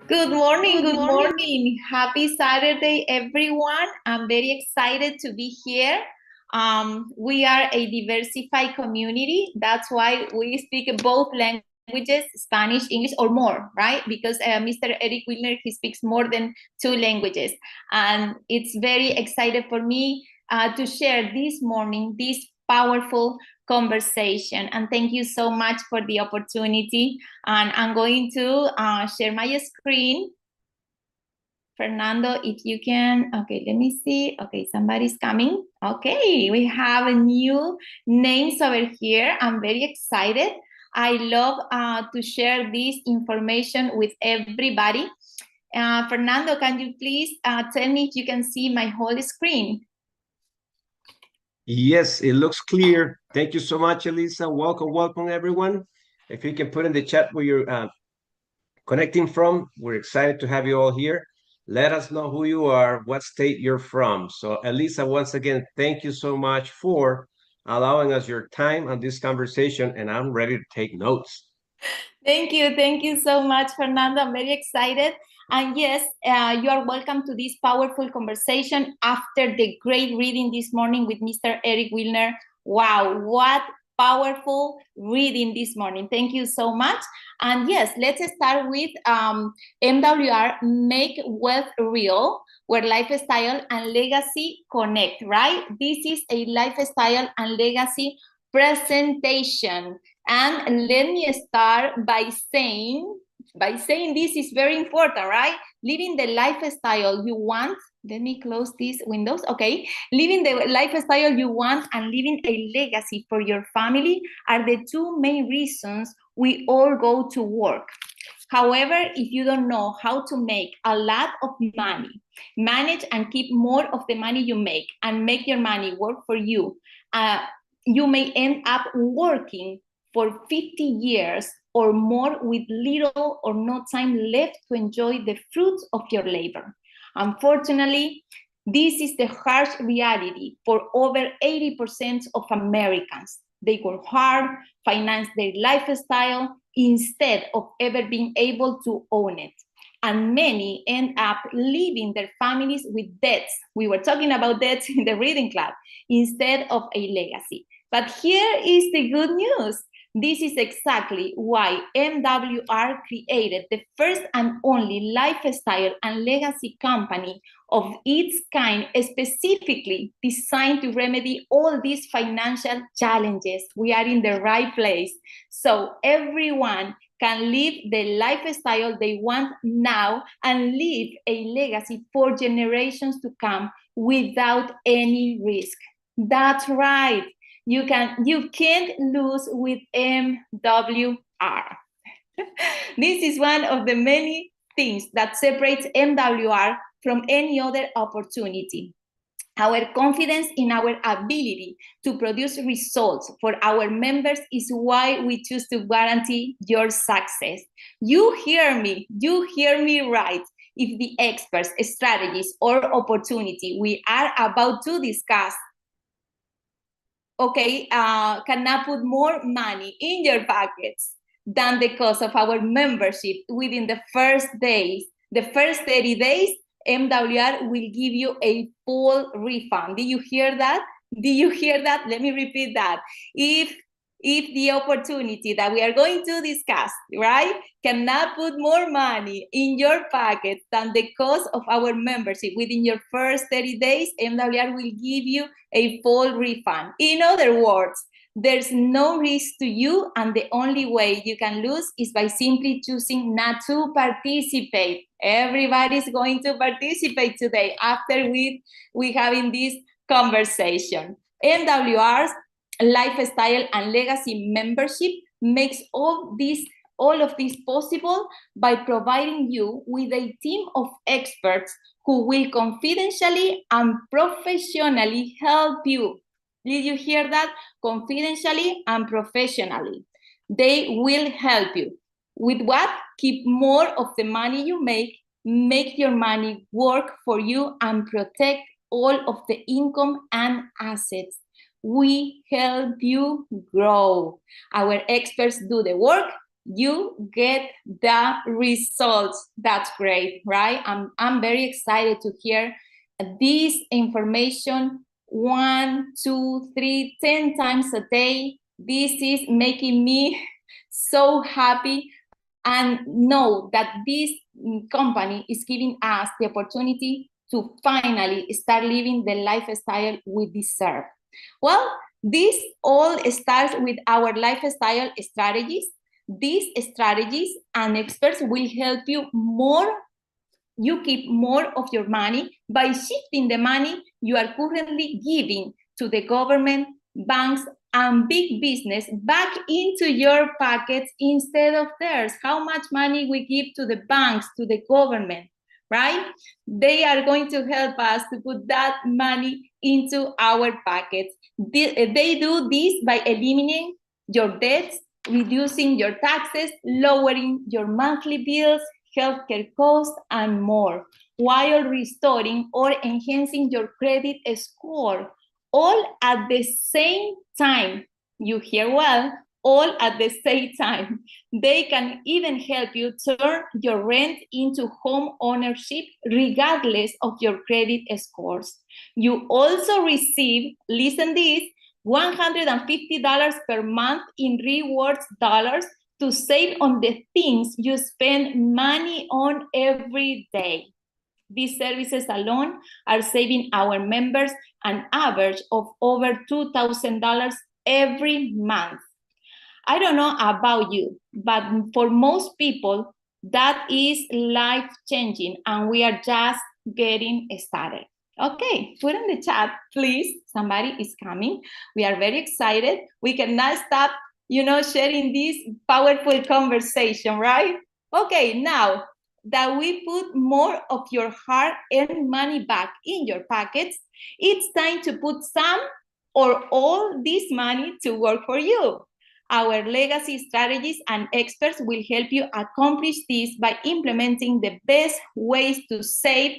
Good morning, Good good morning. morning. Happy Saturday, everyone. I'm very excited to be here. We are a diversified community. That's why we speak both languages, Spanish, English, or more, right? Because Mr. Eric Wilner, he speaks more than 2 languages. And it's very excited for me to share this morning this powerful conversation. And thank you so much for the opportunity. And I'm going to share my screen. Fernando, if you can, okay, let me see. Okay, somebody's coming. Okay, we have new names over here. I'm very excited. I love to share this information with everybody. Fernando, can you please tell me if you can see my whole screen? Yes, it looks clear. Thank you so much, Elisa. Welcome, everyone. If you can put in the chat where you're connecting from, we're excited to have you all here. Let us know who you are, what state you're from. So, Elisa, once again, thank you so much for allowing us your time on this conversation, and I'm ready to take notes. Thank you so much, Fernando. I'm very excited. And yes, you are welcome to this powerful conversation after the great reading this morning with Mr. Eric Wilner. Wow, what powerful reading this morning. Thank you so much. And yes, let's start with MWR, Make Wealth Real, where lifestyle and legacy connect, right? This is a lifestyle and legacy presentation. And let me start by saying this is very important, right? Living the lifestyle you want. Let me close these windows. Okay. Living the lifestyle you want and leaving a legacy for your family are the two main reasons we all go to work. However, if you don't know how to make a lot of money, manage and keep more of the money you make and make your money work for you, you may end up working for 50 years or more with little or no time left to enjoy the fruits of your labor. Unfortunately, this is the harsh reality for over 80% of Americans. They work hard, finance their lifestyle instead of ever being able to own it. And many end up leaving their families with debts. We were talking about debts in the reading club instead of a legacy. But here is the good news. This is exactly why MWR created the first and only lifestyle and legacy company of its kind, specifically designed to remedy all these financial challenges. We are in the right place. So everyone can live the lifestyle they want now and leave a legacy for generations to come without any risk. That's right. You can't lose with MWR. This is one of the many things that separates MWR from any other opportunity. Our confidence in our ability to produce results for our members is why we choose to guarantee your success. You hear me right. If the experts, strategies, or opportunity we are about to discuss cannot put more money in your pockets than the cost of our membership within the first days. The first 30 days, MWR will give you a full refund. Did you hear that? Let me repeat that. If the opportunity that we are going to discuss, right, cannot put more money in your pocket than the cost of our membership within your first 30 days, MWR will give you a full refund. In other words, there's no risk to you, and the only way you can lose is by simply choosing not to participate. Everybody's going to participate today after we having this conversation. MWR's lifestyle and legacy membership makes all of this possible by providing you with a team of experts who will confidentially and professionally help you. Did you hear that? Confidentially and professionally. They will help you. With what? Keep more of the money you make your money work for you, and protect all of the income and assets. We help you grow. Our experts do the work. you get the results. That's great, right? I'm very excited to hear this information 1, 2, 3, 10 times a day. This is making me so happy, and know that this company is giving us the opportunity to finally start living the lifestyle we deserve. Well, this all starts with our lifestyle strategies. These strategies and experts will help you keep more of your money by shifting the money you are currently giving to the government, banks, and big business back into your pockets instead of theirs. How much money we give to the banks, to the government, right? They are going to help us to put that money into our pockets. They do this by eliminating your debts, reducing your taxes, lowering your monthly bills, healthcare costs, and more, while restoring or enhancing your credit score, all at the same time. You hear well, all at the same time. They can even help you turn your rent into home ownership regardless of your credit scores. You also receive, listen this, $150 per month in rewards dollars to save on the things you spend money on every day. These services alone are saving our members an average of over $2,000 every month. I don't know about you, but for most people, that is life-changing, and we are just getting started. Okay, put in the chat, please. Somebody is coming. We are very excited. We cannot stop, sharing this powerful conversation, right? Okay, now that we put more of your hard-earned money back in your pockets, it's time to put some or all this money to work for you. Our legacy strategies and experts will help you accomplish this by implementing the best ways to save,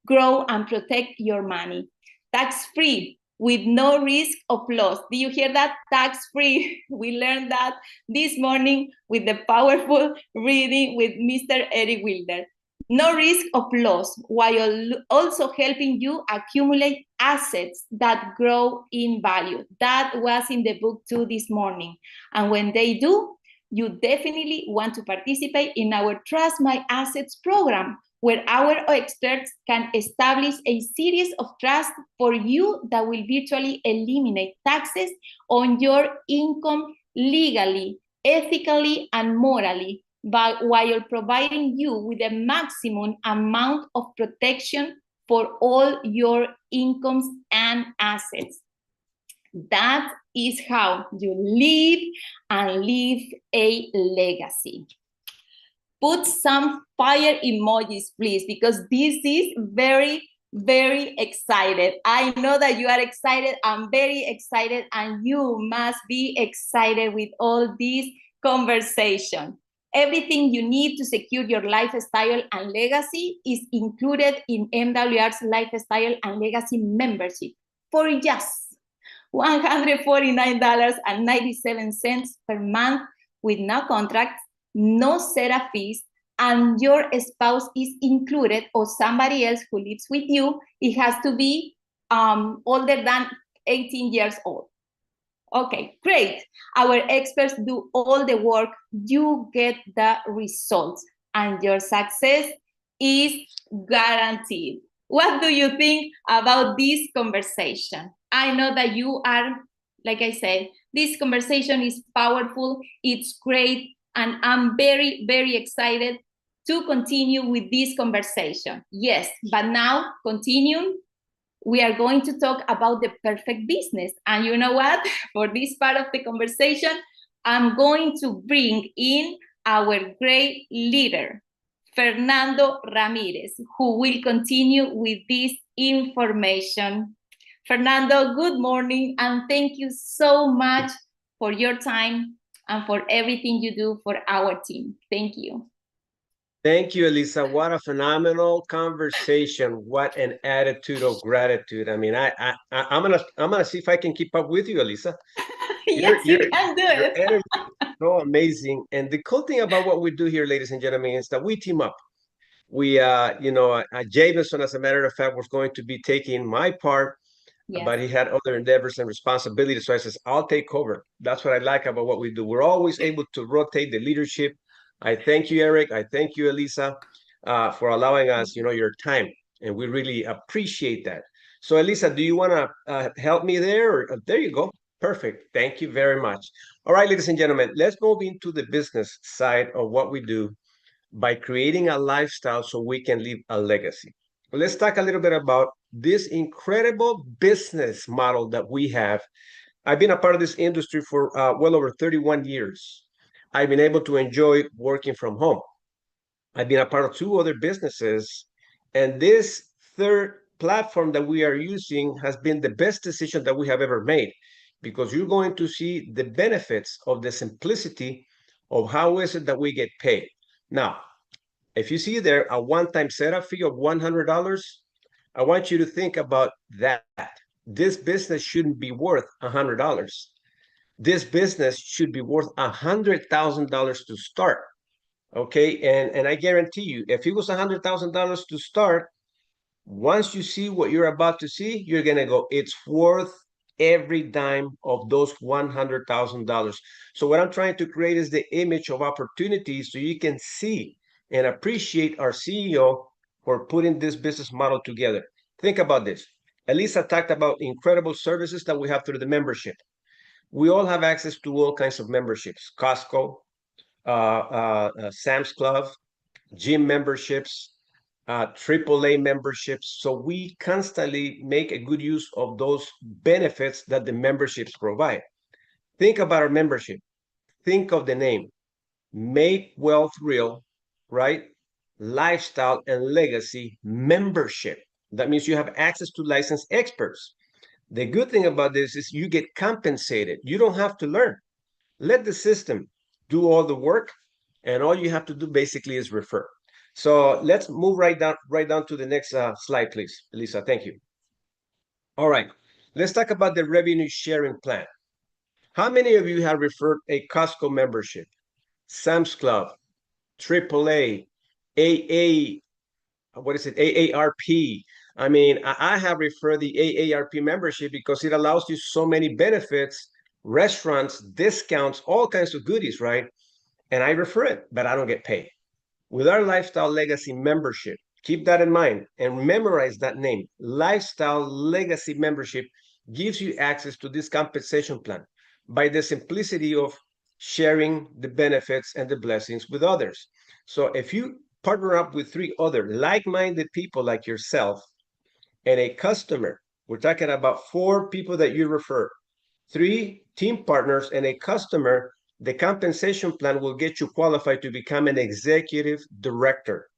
grow, and protect your money. Tax-free, with no risk of loss. Do you hear that? Tax-free. We learned that this morning with the powerful reading with Mr. Eric Wilner. No risk of loss, while also helping you accumulate assets that grow in value. That was in the book too this morning. And when they do, you definitely want to participate in our Trust My Assets program, where our experts can establish a series of trusts for you that will virtually eliminate taxes on your income legally, ethically, and morally, while providing you with a maximum amount of protection for all your incomes and assets. That is how you live and leave a legacy. Put some fire emojis, please, because this is very, very excited. I know that you are excited. I'm very excited, and you must be excited with all this conversation. Everything you need to secure your lifestyle and legacy is included in MWR's Lifestyle and Legacy membership for just $149.97 per month, with no contract, no setup fees, and your spouse is included, or somebody else who lives with you. It has to be older than 18 years old. Okay, great. Our experts do all the work. You get the results, and your success is guaranteed. What do you think about this conversation? I know that you are, like I said, this conversation is powerful. It's great. And I'm very, very excited to continue with this conversation. Yes, but now continue. We are going to talk about the perfect business. And you know what? For this part of the conversation, I'm going to bring in our great leader, Fernando Ramirez, who will continue with this information. Fernando, good morning, and thank you so much for your time and for everything you do for our team. Thank you. Thank you, Elisa. What a phenomenal conversation. What an attitude of gratitude. I mean, I'm gonna see if I can keep up with you, Elisa. Yes, you can do it. So amazing. And the cool thing about what we do here, ladies and gentlemen, is that we team up. We, Jameson, as a matter of fact, was going to be taking my part, Yes. but he had other endeavors and responsibilities. So I says, I'll take over. That's what I like about what we do. We're always able to rotate the leadership. I thank you, Eric. I thank you, Elisa, for allowing us, your time. And we really appreciate that. So, Elisa, do you want to help me there? Or, there you go. Perfect. Thank you very much. All right, ladies and gentlemen, let's move into the business side of what we do by creating a lifestyle so we can leave a legacy. Let's talk a little bit about this incredible business model that we have. I've been a part of this industry for well over 31 years. I've been able to enjoy working from home. I've been a part of 2 other businesses, and this third platform that we are using has been the best decision that we have ever made, because you're going to see the benefits of the simplicity of how is it that we get paid. Now, if you see there a one-time setup fee of $100, I want you to think about that. This business shouldn't be worth $100. This business should be worth $100,000 to start. Okay, and I guarantee you, if it was $100,000 to start, once you see what you're about to see, you're gonna go, it's worth every dime of those $100,000. So what I'm trying to create is the image of opportunity so you can see and appreciate our CEO for putting this business model together. Think about this. Elisa talked about incredible services that we have through the membership. We all have access to all kinds of memberships: Costco, Sam's Club, gym memberships, AAA memberships. So we constantly make a good use of those benefits that the memberships provide. Think about our membership. Think of the name: Make Wealth Real, right? Lifestyle and Legacy Membership. That means you have access to licensed experts. The good thing about this is you get compensated. You don't have to learn. Let the system do all the work, and all you have to do basically is refer. So let's move right down to the next slide, please, Elisa. Thank you. All right, let's talk about the revenue sharing plan. How many of you have referred a Costco membership, Sam's Club, AAA, AA, what is it, AARP? I mean, I have referred the AARP membership because it allows you so many benefits, restaurants, discounts, all kinds of goodies, right? And I refer it, but I don't get paid. With our Lifestyle Legacy membership, keep that in mind and memorize that name. Lifestyle Legacy membership gives you access to this compensation plan by the simplicity of sharing the benefits and the blessings with others. So if you partner up with 3 other like-minded people like yourself and a customer, we're talking about 4 people that you refer, 3 team partners and a customer, the compensation plan will get you qualified to become an executive director.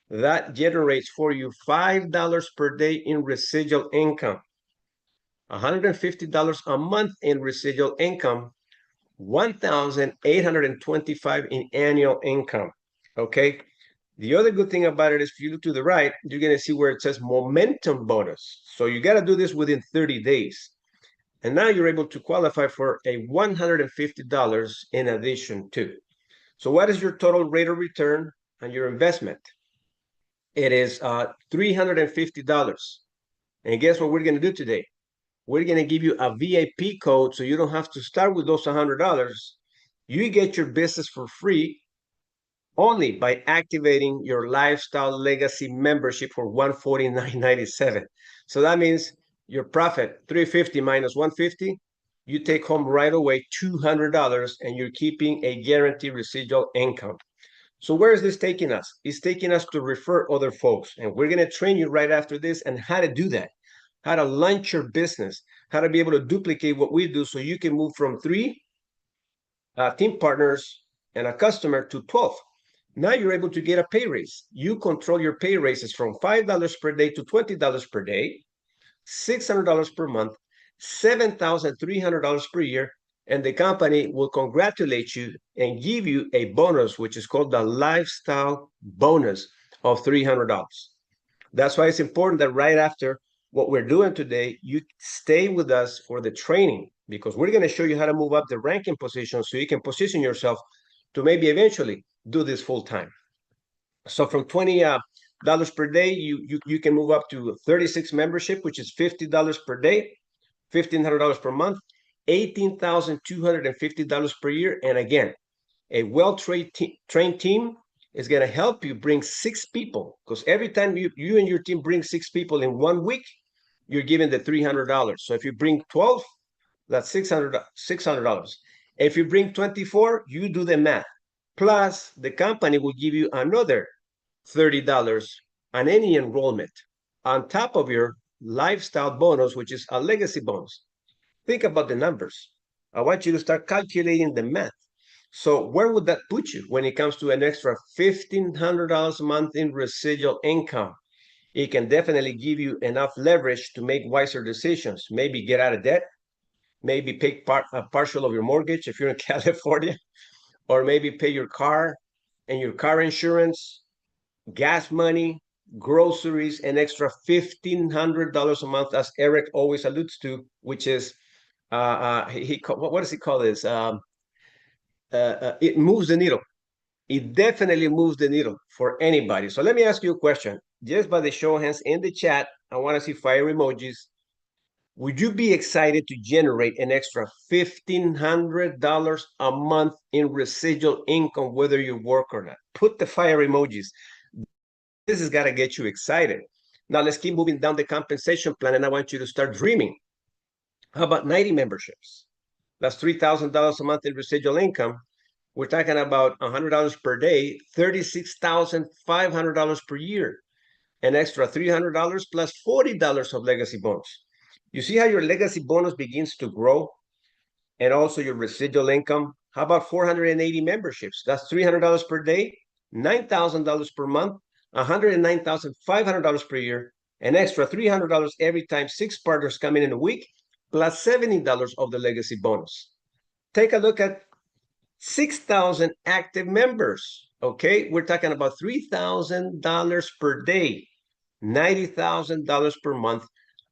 That generates for you $5 per day in residual income, $150 a month in residual income, $1,825 in annual income. Okay. The other good thing about it is if you look to the right, you're going to see where it says momentum bonus. So you got to do this within 30 days. And now you're able to qualify for a $150 in addition to. So what is your total rate of return on your investment? It is $350. And guess what we're going to do today? We're going to give you a VIP code so you don't have to start with those $100. You get your business for free only by activating your Lifestyle Legacy membership for $149.97. So that means your profit, $350 minus $150, you take home right away $200, and you're keeping a guaranteed residual income. So where is this taking us? It's taking us to refer other folks, and we're going to train you right after this and how to do that, how to launch your business, how to be able to duplicate what we do so you can move from 3 team partners and a customer to 12. Now you're able to get a pay raise. You control your pay raises from $5 per day to $20 per day, $600 per month, $7,300 per year, and the company will congratulate you and give you a bonus, which is called the Lifestyle Bonus of $300. That's why it's important that right after what we're doing today, you stay with us for the training because we're going to show you how to move up the ranking position so you can position yourself to maybe eventually do this full time. So from $20 per day, you can move up to 36 membership, which is $50 per day, $1,500 per month, $18,250 per year. And again, a well-trained team is going to help you bring 6 people, because every time you and your team bring 6 people in 1 week, you're given the $300. So if you bring 12, that's $600. If you bring 24, you do the math. Plus, the company will give you another $30 on any enrollment on top of your lifestyle bonus, which is a legacy bonus. Think about the numbers. I want you to start calculating the math. So where would that put you when it comes to an extra $1,500 a month in residual income? It can definitely give you enough leverage to make wiser decisions. Maybe get out of debt, maybe pay partial of your mortgage if you're in California, or maybe pay your car and your car insurance, gas money, groceries, an extra $1,500 a month, as Eric always alludes to, which is what does he call this? It moves the needle. It definitely moves the needle for anybody. So let me ask you a question. Just by the show of hands in the chat, I want to see fire emojis. Would you be excited to generate an extra $1,500 a month in residual income, whether you work or not? Put the fire emojis. This has got to get you excited. Now let's keep moving down the compensation plan, and I want you to start dreaming. How about 90 memberships? That's $3,000 a month in residual income. We're talking about $100 per day, $36,500 per year, an extra $300 plus $40 of legacy bonus. You see how your legacy bonus begins to grow, and also your residual income? How about 480 memberships? That's $300 per day, $9,000 per month, $109,500 per year, an extra $300 every time 6 partners come in a week, plus $70 of the legacy bonus. Take a look at 6,000 active members. Okay, we're talking about $3,000 per day, $90,000 per month,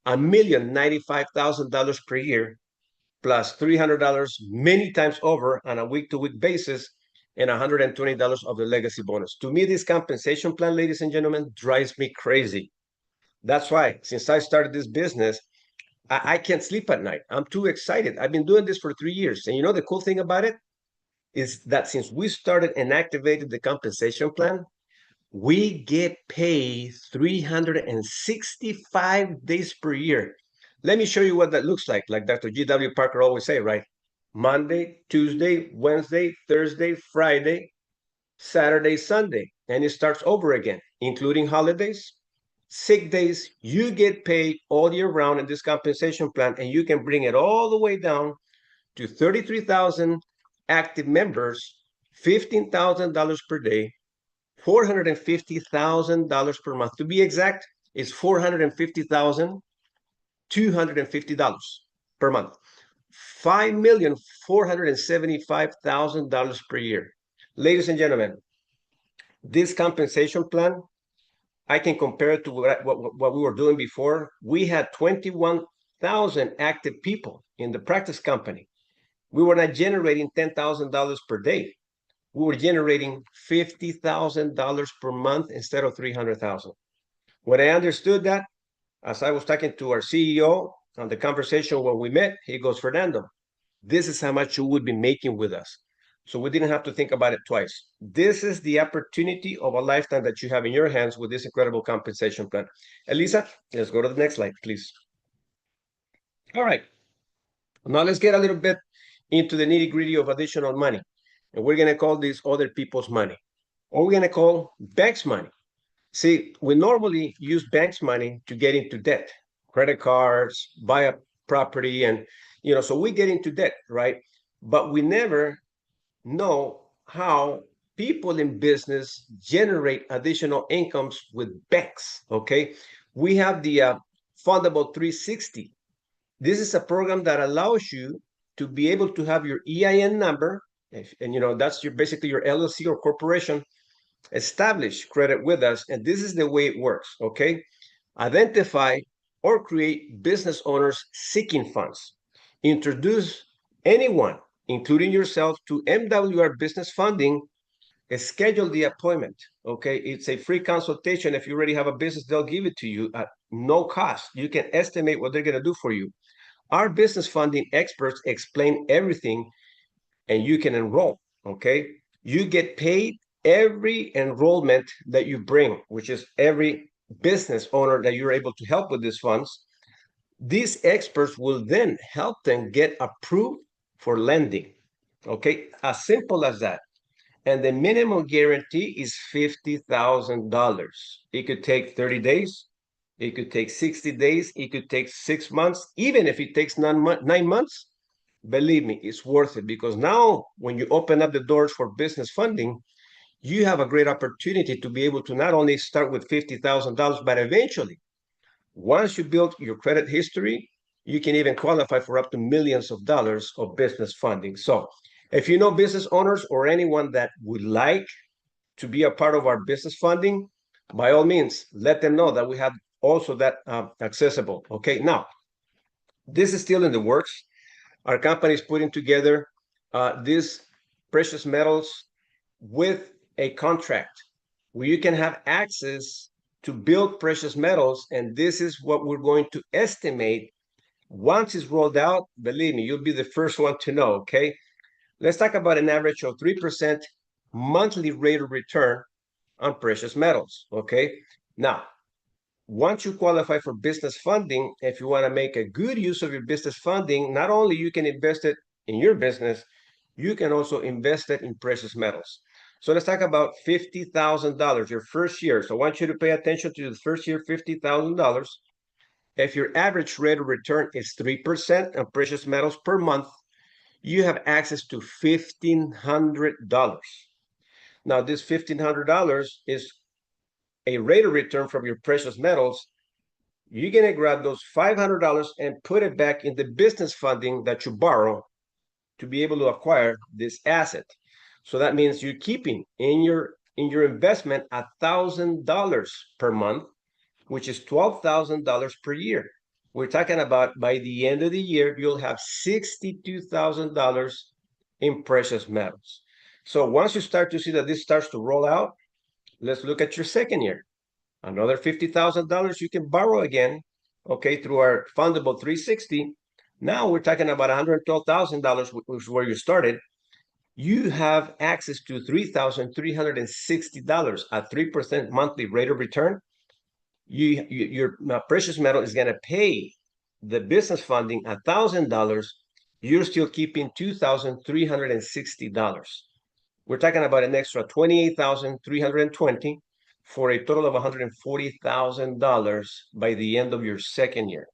$1,095,000 per year, plus $300 many times over on a week-to-week basis, and $120 of the legacy bonus. To me, this compensation plan, ladies and gentlemen, drives me crazy. That's why, since I started this business, I can't sleep at night. I'm too excited. I've been doing this for 3 years. And you know the cool thing about it is that since we started and activated the compensation plan, we get paid 365 days per year. Let me show you what that looks like Dr. G.W. Parker always say, right? Monday, Tuesday, Wednesday, Thursday, Friday, Saturday, Sunday. And it starts over again, including holidays, sick days. You get paid all year round in this compensation plan, and you can bring it all the way down to 33,000 active members, $15,000 per day, $450,000 per month. To be exact, it's $450,250 per month. $5,475,000 per year. Ladies and gentlemen, this compensation plan, I can compare it to what we were doing before. We had 21,000 active people in the practice company. We were not generating $10,000 per day. We were generating $50,000 per month instead of $300,000. When I understood that, as I was talking to our CEO on the conversation when we met, he goes, Fernando, this is how much you would be making with us. So we didn't have to think about it twice. This is the opportunity of a lifetime that you have in your hands with this incredible compensation plan. Elisa, let's go to the next slide, please. All right. Now let's get a little bit into the nitty-gritty of additional money. And we're going to call this other people's money, or we're going to call banks money. See, we normally use banks money to get into debt, credit cards, buy a property, and, so we get into debt, right? But we never know how people in business generate additional incomes with banks, okay? We have the Fundable 360. This is a program that allows you to be able to have your EIN number, and that's basically your LLC or corporation, establish credit with us, and this is the way it works, okay? Identify or create business owners seeking funds. introduce anyone, including yourself, to MWR Business Funding, schedule the appointment, okay? It's a free consultation. If you already have a business, they'll give it to you at no cost. You can estimate what they're gonna do for you. Our business funding experts explain everything, and you can enroll, okay? You get paid every enrollment that you bring, which is every business owner that you're able to help with these funds. These experts will then help them get approved for lending, okay? As simple as that. And the minimum guarantee is $50,000. It could take 30 days. It could take 60 days. It could take 6 months. Even if it takes 9 months, believe me, it's worth it, because now when you open up the doors for business funding, you have a great opportunity to be able to not only start with $50,000, but eventually, once you build your credit history, you can even qualify for up to millions of dollars of business funding. So if you know business owners or anyone that would like to be a part of our business funding, by all means, let them know that we have also that accessible. Okay, now, this is still in the works. Our company is putting together these precious metals with a contract where you can have access to build precious metals, and this is what we're going to estimate. Once it's rolled out, believe me, you'll be the first one to know, okay? Let's talk about an average of 3% monthly rate of return on precious metals, okay? Now, once you qualify for business funding, if you want to make a good use of your business funding, not only you can invest it in your business, you can also invest it in precious metals. So let's talk about $50,000, your first year. So I want you to pay attention to the first year, $50,000. If your average rate of return is 3% on precious metals per month, you have access to $1,500. Now, this $1,500 is a rate of return from your precious metals. You're going to grab those $500 and put it back in the business funding that you borrow to be able to acquire this asset. So that means you're keeping in your investment $1,000 per month, which is $12,000 per year. We're talking about by the end of the year, you'll have $62,000 in precious metals. So once you start to see that this starts to roll out, let's look at your second year. Another $50,000 you can borrow again, okay, through our fundable 360. Now we're talking about $112,000, which is where you started. You have access to $3,360 at 3% monthly rate of return. Your precious metal is going to pay the business funding $1,000. You're still keeping $2,360. We're talking about an extra $28,320 for a total of $140,000 by the end of your second year.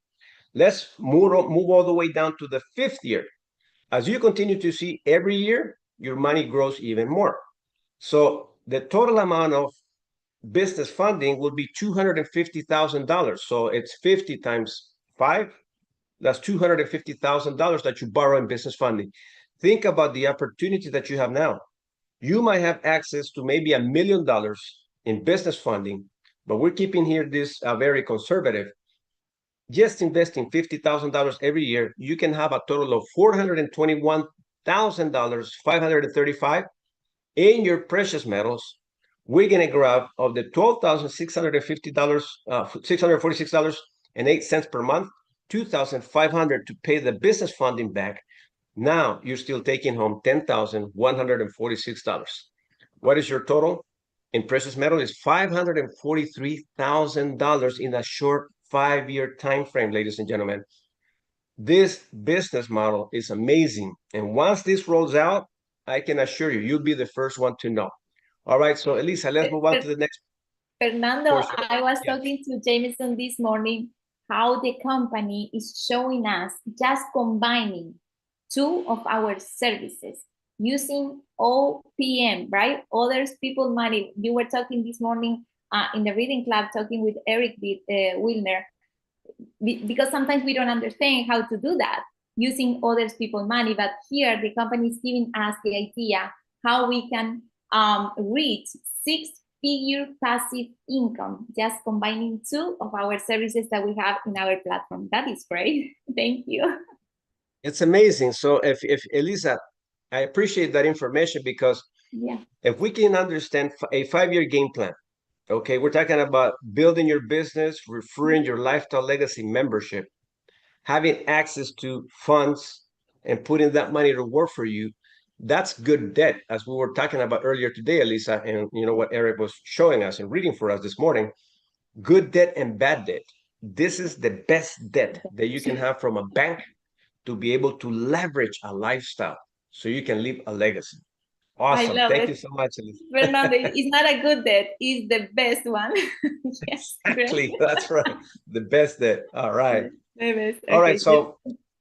Let's move all the way down to the fifth year. As you continue to see every year, your money grows even more. So the total amount of business funding will be $250,000. So it's 50 times 5. That's $250,000 that you borrow in business funding. Think about the opportunity that you have now. You might have access to maybe $1 million in business funding, but we're keeping here this very conservative. Just investing $50,000 every year, you can have a total of $421,535 in your precious metals. We're going to grab of the $12,650, $646.08 per month, $2,500 to pay the business funding back. Now you're still taking home $10,146. What is your total in precious metal? Is $543,000 in a short 5-year time frame, ladies and gentlemen. This business model is amazing. And once this rolls out, I can assure you, you'll be the first one to know. All right, so Elisa, let's move on to the next. Fernando, portion. I was talking to Jameson this morning, how the company is showing us just combining 2 of our services using OPM, right? Others People Money. You were talking this morning in the reading club, talking with Eric Wilner, because sometimes we don't understand how to do that using others People Money. But here the company is giving us the idea how we can reach 6-figure passive income, just combining 2 of our services that we have in our platform. That is great. Thank you. It's amazing. So if Elisa, I appreciate that information because if we can understand a 5-year game plan, okay, we're talking about building your business, referring your lifestyle legacy membership, having access to funds and putting that money to work for you. That's good debt, as we were talking about earlier today, Elisa, and you know what Eric was showing us and reading for us this morning. Good debt and bad debt. This is the best debt that you can have from a bank to be able to leverage a lifestyle so you can leave a legacy. Awesome. Thank you so much, Elisa. Fernando, it's not a good debt, it's the best one. Yes, exactly. That's right. The best debt. All right. The best. All right. So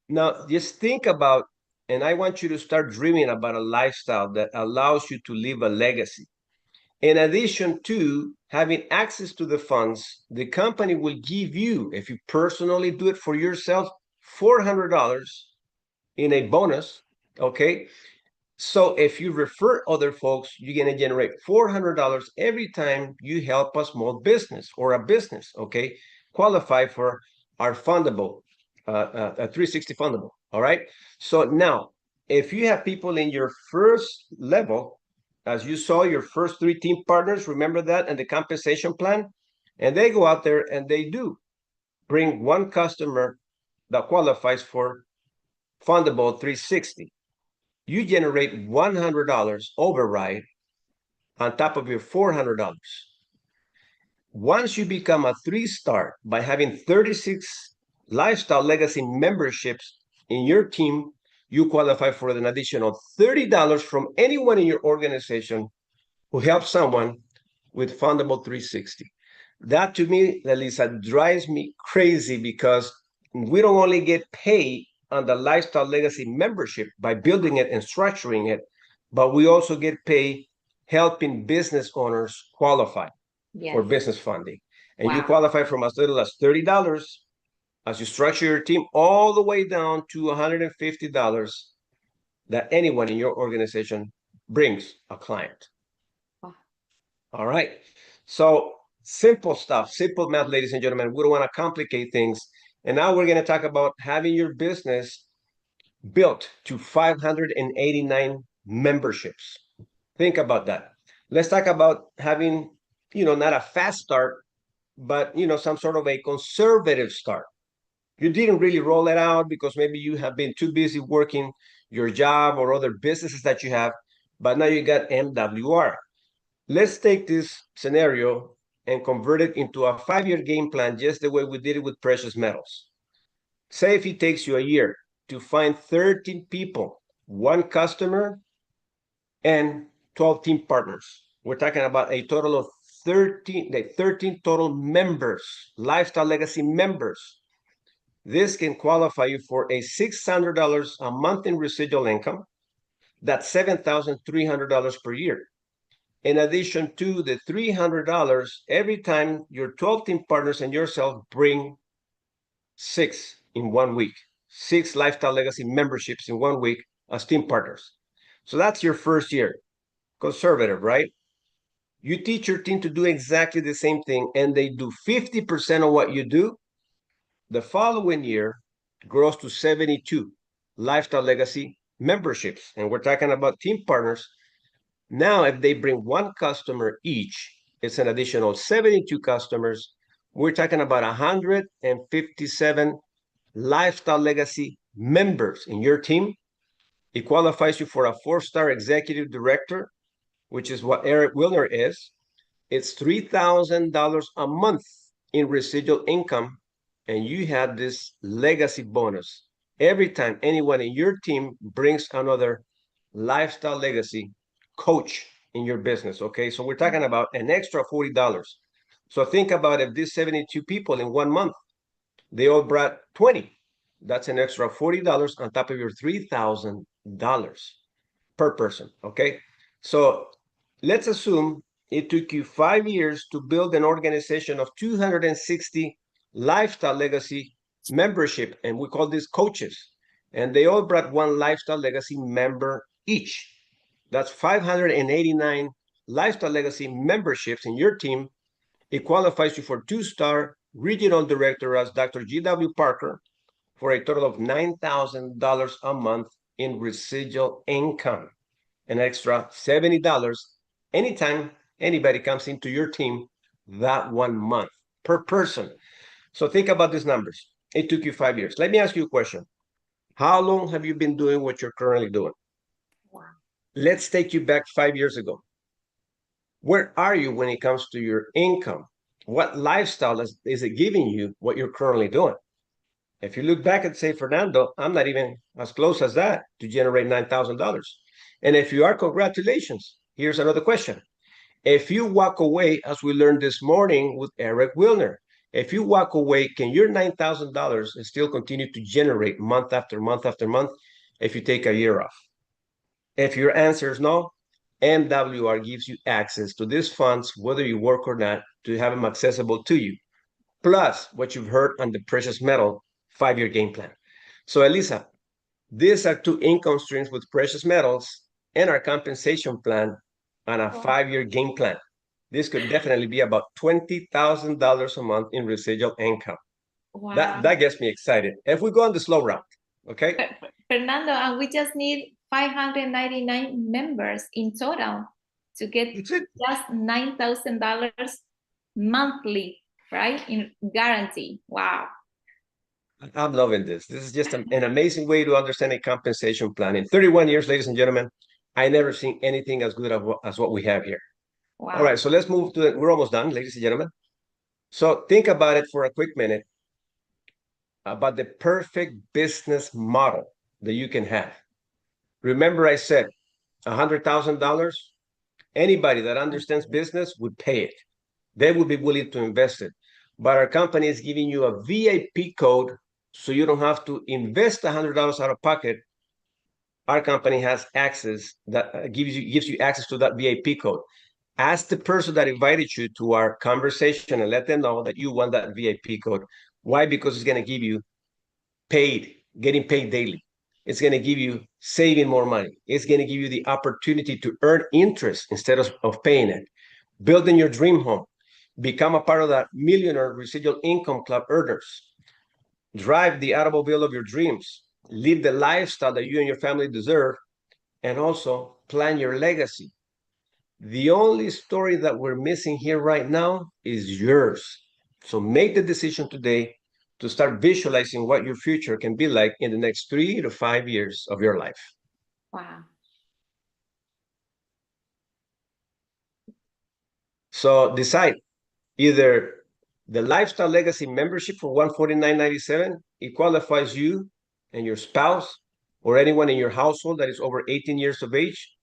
now just think about, and I want you to start dreaming about a lifestyle that allows you to leave a legacy. In addition to having access to the funds, the company will give you, if you personally do it for yourself, $400 in a bonus. Okay. So if you refer other folks, you're going to generate $400 every time you help a small business or a business, okay, qualify for our fundable, a 360 fundable, all right? So now, if you have people in your first level, as you saw, your first 3 team partners, remember that, and the compensation plan, and they go out there and they do bring one customer that qualifies for fundable 360. You generate $100 override on top of your $400. Once you become a 3-star by having 36 lifestyle legacy memberships in your team, you qualify for an additional $30 from anyone in your organization who helps someone with Fundable 360. That to me, Elisa, drives me crazy because we don't only get paid on the lifestyle legacy membership by building it and structuring it, but we also get paid helping business owners qualify for business funding. And you qualify from as little as $30 as you structure your team all the way down to $150 that anyone in your organization brings a client. All right. So simple stuff, simple math, ladies and gentlemen. We don't want to complicate things. And now we're going to talk about having your business built to 589 memberships. Think about that. Let's talk about having, not a fast start, but, some sort of a conservative start. You didn't really roll it out because maybe you have been too busy working your job or other businesses that you have, but now you got MWR. Let's take this scenario and convert it into a 5-year game plan, just the way we did it with precious metals. Say if it takes you a year to find 13 people, 1 customer, and 12 team partners. We're talking about a total of 13 total members, lifestyle legacy members. This can qualify you for a $600 a month in residual income. That's $7,300 per year. In addition to the $300 every time your 12 team partners and yourself bring 6 in 1 week, 6 lifestyle legacy memberships in 1 week as team partners. So that's your first year. Conservative, right? You teach your team to do exactly the same thing, and they do 50% of what you do. The following year grows to 72 lifestyle legacy memberships, and we're talking about team partners. Now, if they bring 1 customer each, it's an additional 72 customers. We're talking about 157 lifestyle legacy members in your team. It qualifies you for a 4-star executive director, which is what Eric Wilner is. It's $3,000 a month in residual income, and you have this legacy bonus every time anyone in your team brings another lifestyle legacy coach in your business. Okay, so we're talking about an extra $40. So think about if these 72 people in 1 month, they all brought 20. That's an extra $40 on top of your $3,000 per person. Okay, so let's assume it took you 5 years to build an organization of 260 lifestyle legacy membership, and we call these coaches, and they all brought 1 lifestyle legacy member each. That's 589 lifestyle legacy memberships in your team. It qualifies you for 2-star regional director as Dr. G.W. Parker, for a total of $9,000 a month in residual income, an extra $70 anytime anybody comes into your team that 1 month per person. So think about these numbers. It took you 5 years. Let me ask you a question. How long have you been doing what you're currently doing? Wow. Let's take you back 5 years ago. Where are you when it comes to your income? What lifestyle is it giving you what you're currently doing? If you look back and say, Fernando, I'm not even as close as that to generate $9,000. And if you are, congratulations. Here's another question. If you walk away, as we learned this morning with Eric Wilner, if you walk away, can your $9,000 still continue to generate month after month after month if you take a year off? If your answer is no, MWR gives you access to these funds, whether you work or not, to have them accessible to you. Plus what you've heard on the precious metal 5-year game plan. So Elisa, these are 2 income streams with precious metals and our compensation plan on a 5-year game plan. This could definitely be about $20,000 a month in residual income. Wow. That gets me excited. If we go on the slow route, okay? Fernando, and we just need 599 members in total to get just $9,000 monthly, right? In guarantee. Wow. I'm loving this. This is just an amazing way to understand a compensation plan. In 31 years, ladies and gentlemen, I never seen anything as good as what we have here. Wow. All right, so let's move to it. We're almost done, ladies and gentlemen. So think about it for a quick minute about the perfect business model that you can have. Remember I said $100,000, anybody that understands business would pay it. They would be willing to invest it. But our company is giving you a VIP code so you don't have to invest $100 out of pocket. Our company has access that gives you access to that VIP code. Ask the person that invited you to our conversation and let them know that you want that VIP code. Why? Because it's going to give you getting paid daily. It's going to give you saving more money. It's going to give you the opportunity to earn interest instead of paying it. Building your dream home. Become a part of that millionaire residual income club earners. Drive the automobile of your dreams. Live the lifestyle that you and your family deserve. And also plan your legacy. The only story that we're missing here right now is yours. So make the decision today to start visualizing what your future can be like in the next 3 to 5 years of your life. Wow. So decide either the Lifestyle Legacy membership for $149.97, it qualifies you and your spouse or anyone in your household that is over 18 years of age.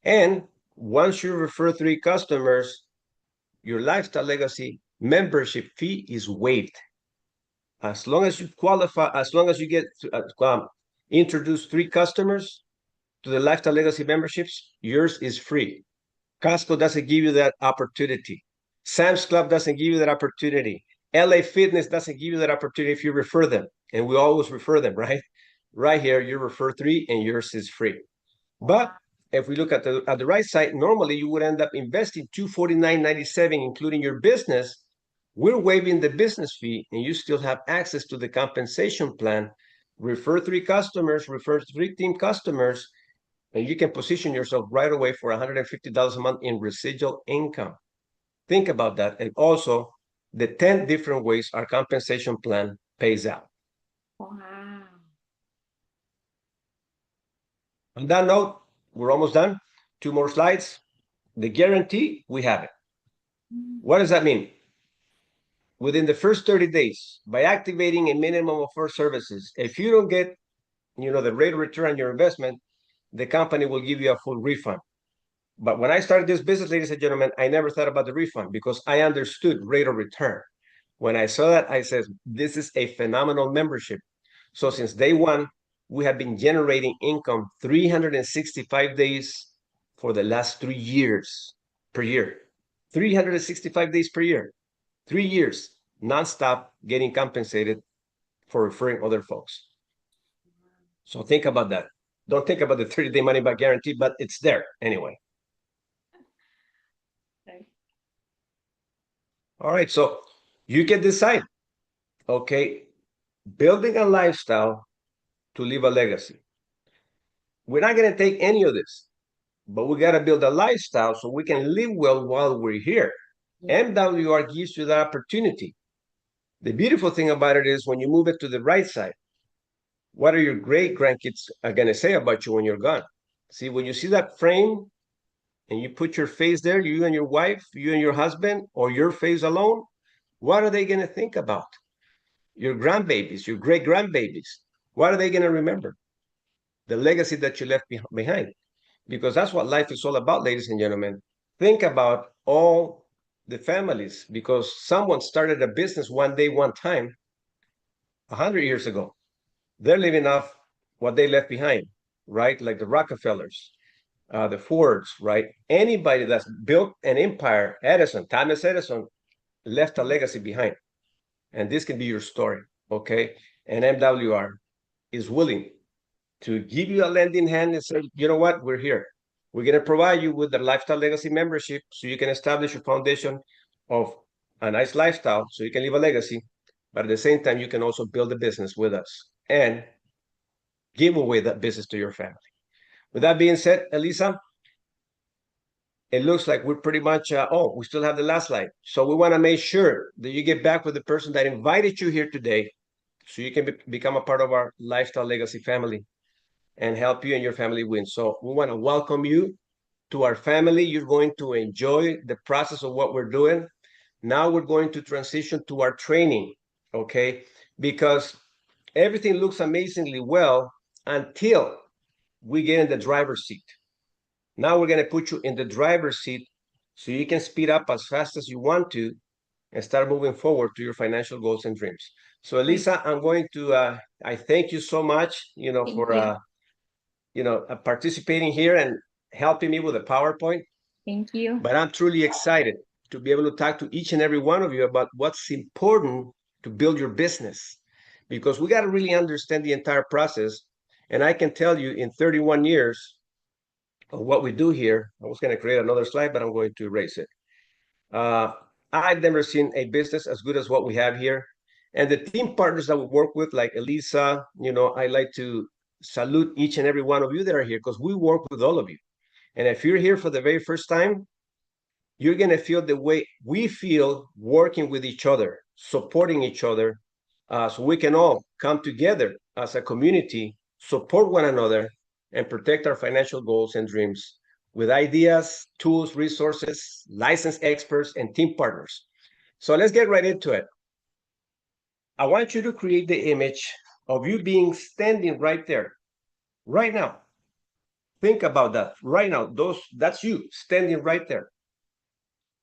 And once you refer 3 customers, your Lifestyle Legacy membership fee is waived. As long as you qualify, as long as you get introduce 3 customers to the Lifestyle Legacy memberships, yours is free. Costco doesn't give you that opportunity. Sam's Club doesn't give you that opportunity. LA Fitness doesn't give you that opportunity if you refer them. And we always refer them, right? Right here, you refer 3 and yours is free. But if we look at the right side, normally you would end up investing $249.97, including your business. We're waiving the business fee and you still have access to the compensation plan. Refer 3 customers, refer 3 team customers, and you can position yourself right away for $150 a month in residual income. Think about that. And also the 10 different ways our compensation plan pays out. Wow. On that note, we're almost done. 2 more slides. The guarantee, we have it. What does that mean? Within the first 30 days, by activating a minimum of 4 services, if you don't get, the rate of return on your investment, the company will give you a full refund. But when I started this business, ladies and gentlemen, I never thought about the refund because I understood rate of return. When I saw that, I said, this is a phenomenal membership. So since day one, we have been generating income 365 days for the last 3 years per year. 365 days per year. 3 years, nonstop getting compensated for referring other folks. So think about that. Don't think about the 30-day money back guarantee, but it's there anyway. Okay. All right, so you can decide. Okay, building a lifestyle to leave a legacy. We're not going to take any of this, but we got to build a lifestyle so we can live well while we're here. Yeah. MWR gives you that opportunity. The beautiful thing about it is when you move it to the right side, what are your great grandkids are going to say about you when you're gone? See, when you see that frame and you put your face there, you and your wife, you and your husband, or your face alone, what are they going to think about? Your grandbabies, your great grandbabies, what are they going to remember? The legacy that you left behind. Because that's what life is all about, ladies and gentlemen. Think about all the families, because someone started a business one day, one time, 100 years ago. They're living off what they left behind, right? Like the Rockefellers, the Fords, right? Anybody that's built an empire, Edison, Thomas Edison, left a legacy behind. And this can be your story, okay? And MWR is willing to give you a lending hand and say, you know what, we're here. We're going to provide you with the Lifestyle Legacy membership so you can establish a foundation of a nice lifestyle so you can leave a legacy. But at the same time, you can also build a business with us and give away that business to your family. With that being said, Elisa, it looks like we're pretty much, we still have the last slide. So we want to make sure that you get back with the person that invited you here today so you can become a part of our Lifestyle Legacy family and help you and your family win. So we want to welcome you to our family. You're going to enjoy the process of what we're doing. Now we're going to transition to our training, okay? Because everything looks amazingly well until we get in the driver's seat. Now we're going to put you in the driver's seat so you can speed up as fast as you want to and start moving forward to your financial goals and dreams. So Elisa, I'm going to, I thank you so much, for participating here and helping me with the PowerPoint. Thank you. But I'm truly excited to be able to talk to each and every one of you about what's important to build your business, because we got to really understand the entire process. And I can tell you in 31 years of what we do here, I was going to create another slide, but I'm going to erase it. I've never seen a business as good as what we have here. And the team partners that we work with, like Elisa, I like to salute each and every one of you that are here, because we work with all of you. And if you're here for the very first time, you're going to feel the way we feel working with each other, supporting each other, so we can all come together as a community, support one another, and protect our financial goals and dreams with ideas, tools, resources, licensed experts, and team partners. So let's get right into it. I want you to create the image of you being standing right there, right now. Think about that right now. That's you standing right there.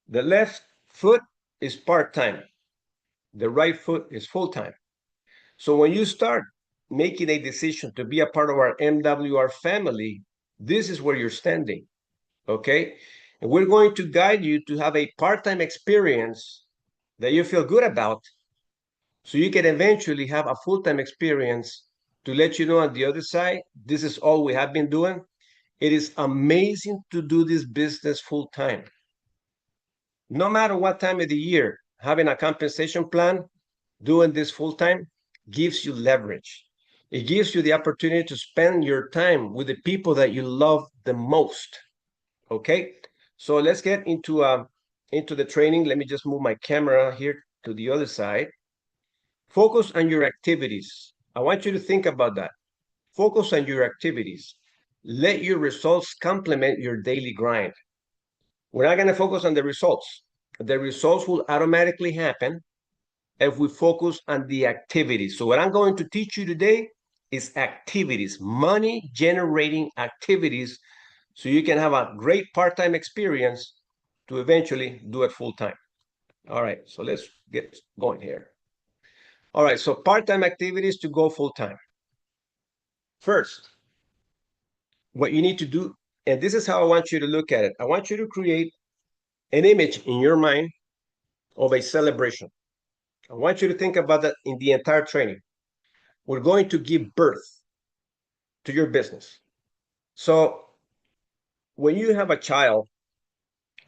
The left foot is part-time. The right foot is full-time. So when you start making a decision to be a part of our MWR family, this is where you're standing, okay? And we're going to guide you to have a part-time experience that you feel good about, so you can eventually have a full-time experience to let you know on the other side, this is all we have been doing. It is amazing to do this business full-time. No matter what time of the year, having a compensation plan, doing this full-time gives you leverage. It gives you the opportunity to spend your time with the people that you love the most, okay? So let's get into the training. Let me just move my camera here to the other side. Focus on your activities. I want you to think about that. Focus on your activities. Let your results complement your daily grind. We're not going to focus on the results. The results will automatically happen if we focus on the activities. So what I'm going to teach you today is activities, money generating activities, so you can have a great part-time experience to eventually do it full-time. All right, so let's get going here. All right, so part-time activities to go full-time. First, what you need to do, and this is how I want you to look at it. I want you to create an image in your mind of a celebration. I want you to think about that in the entire training. We're going to give birth to your business. So when you have a child,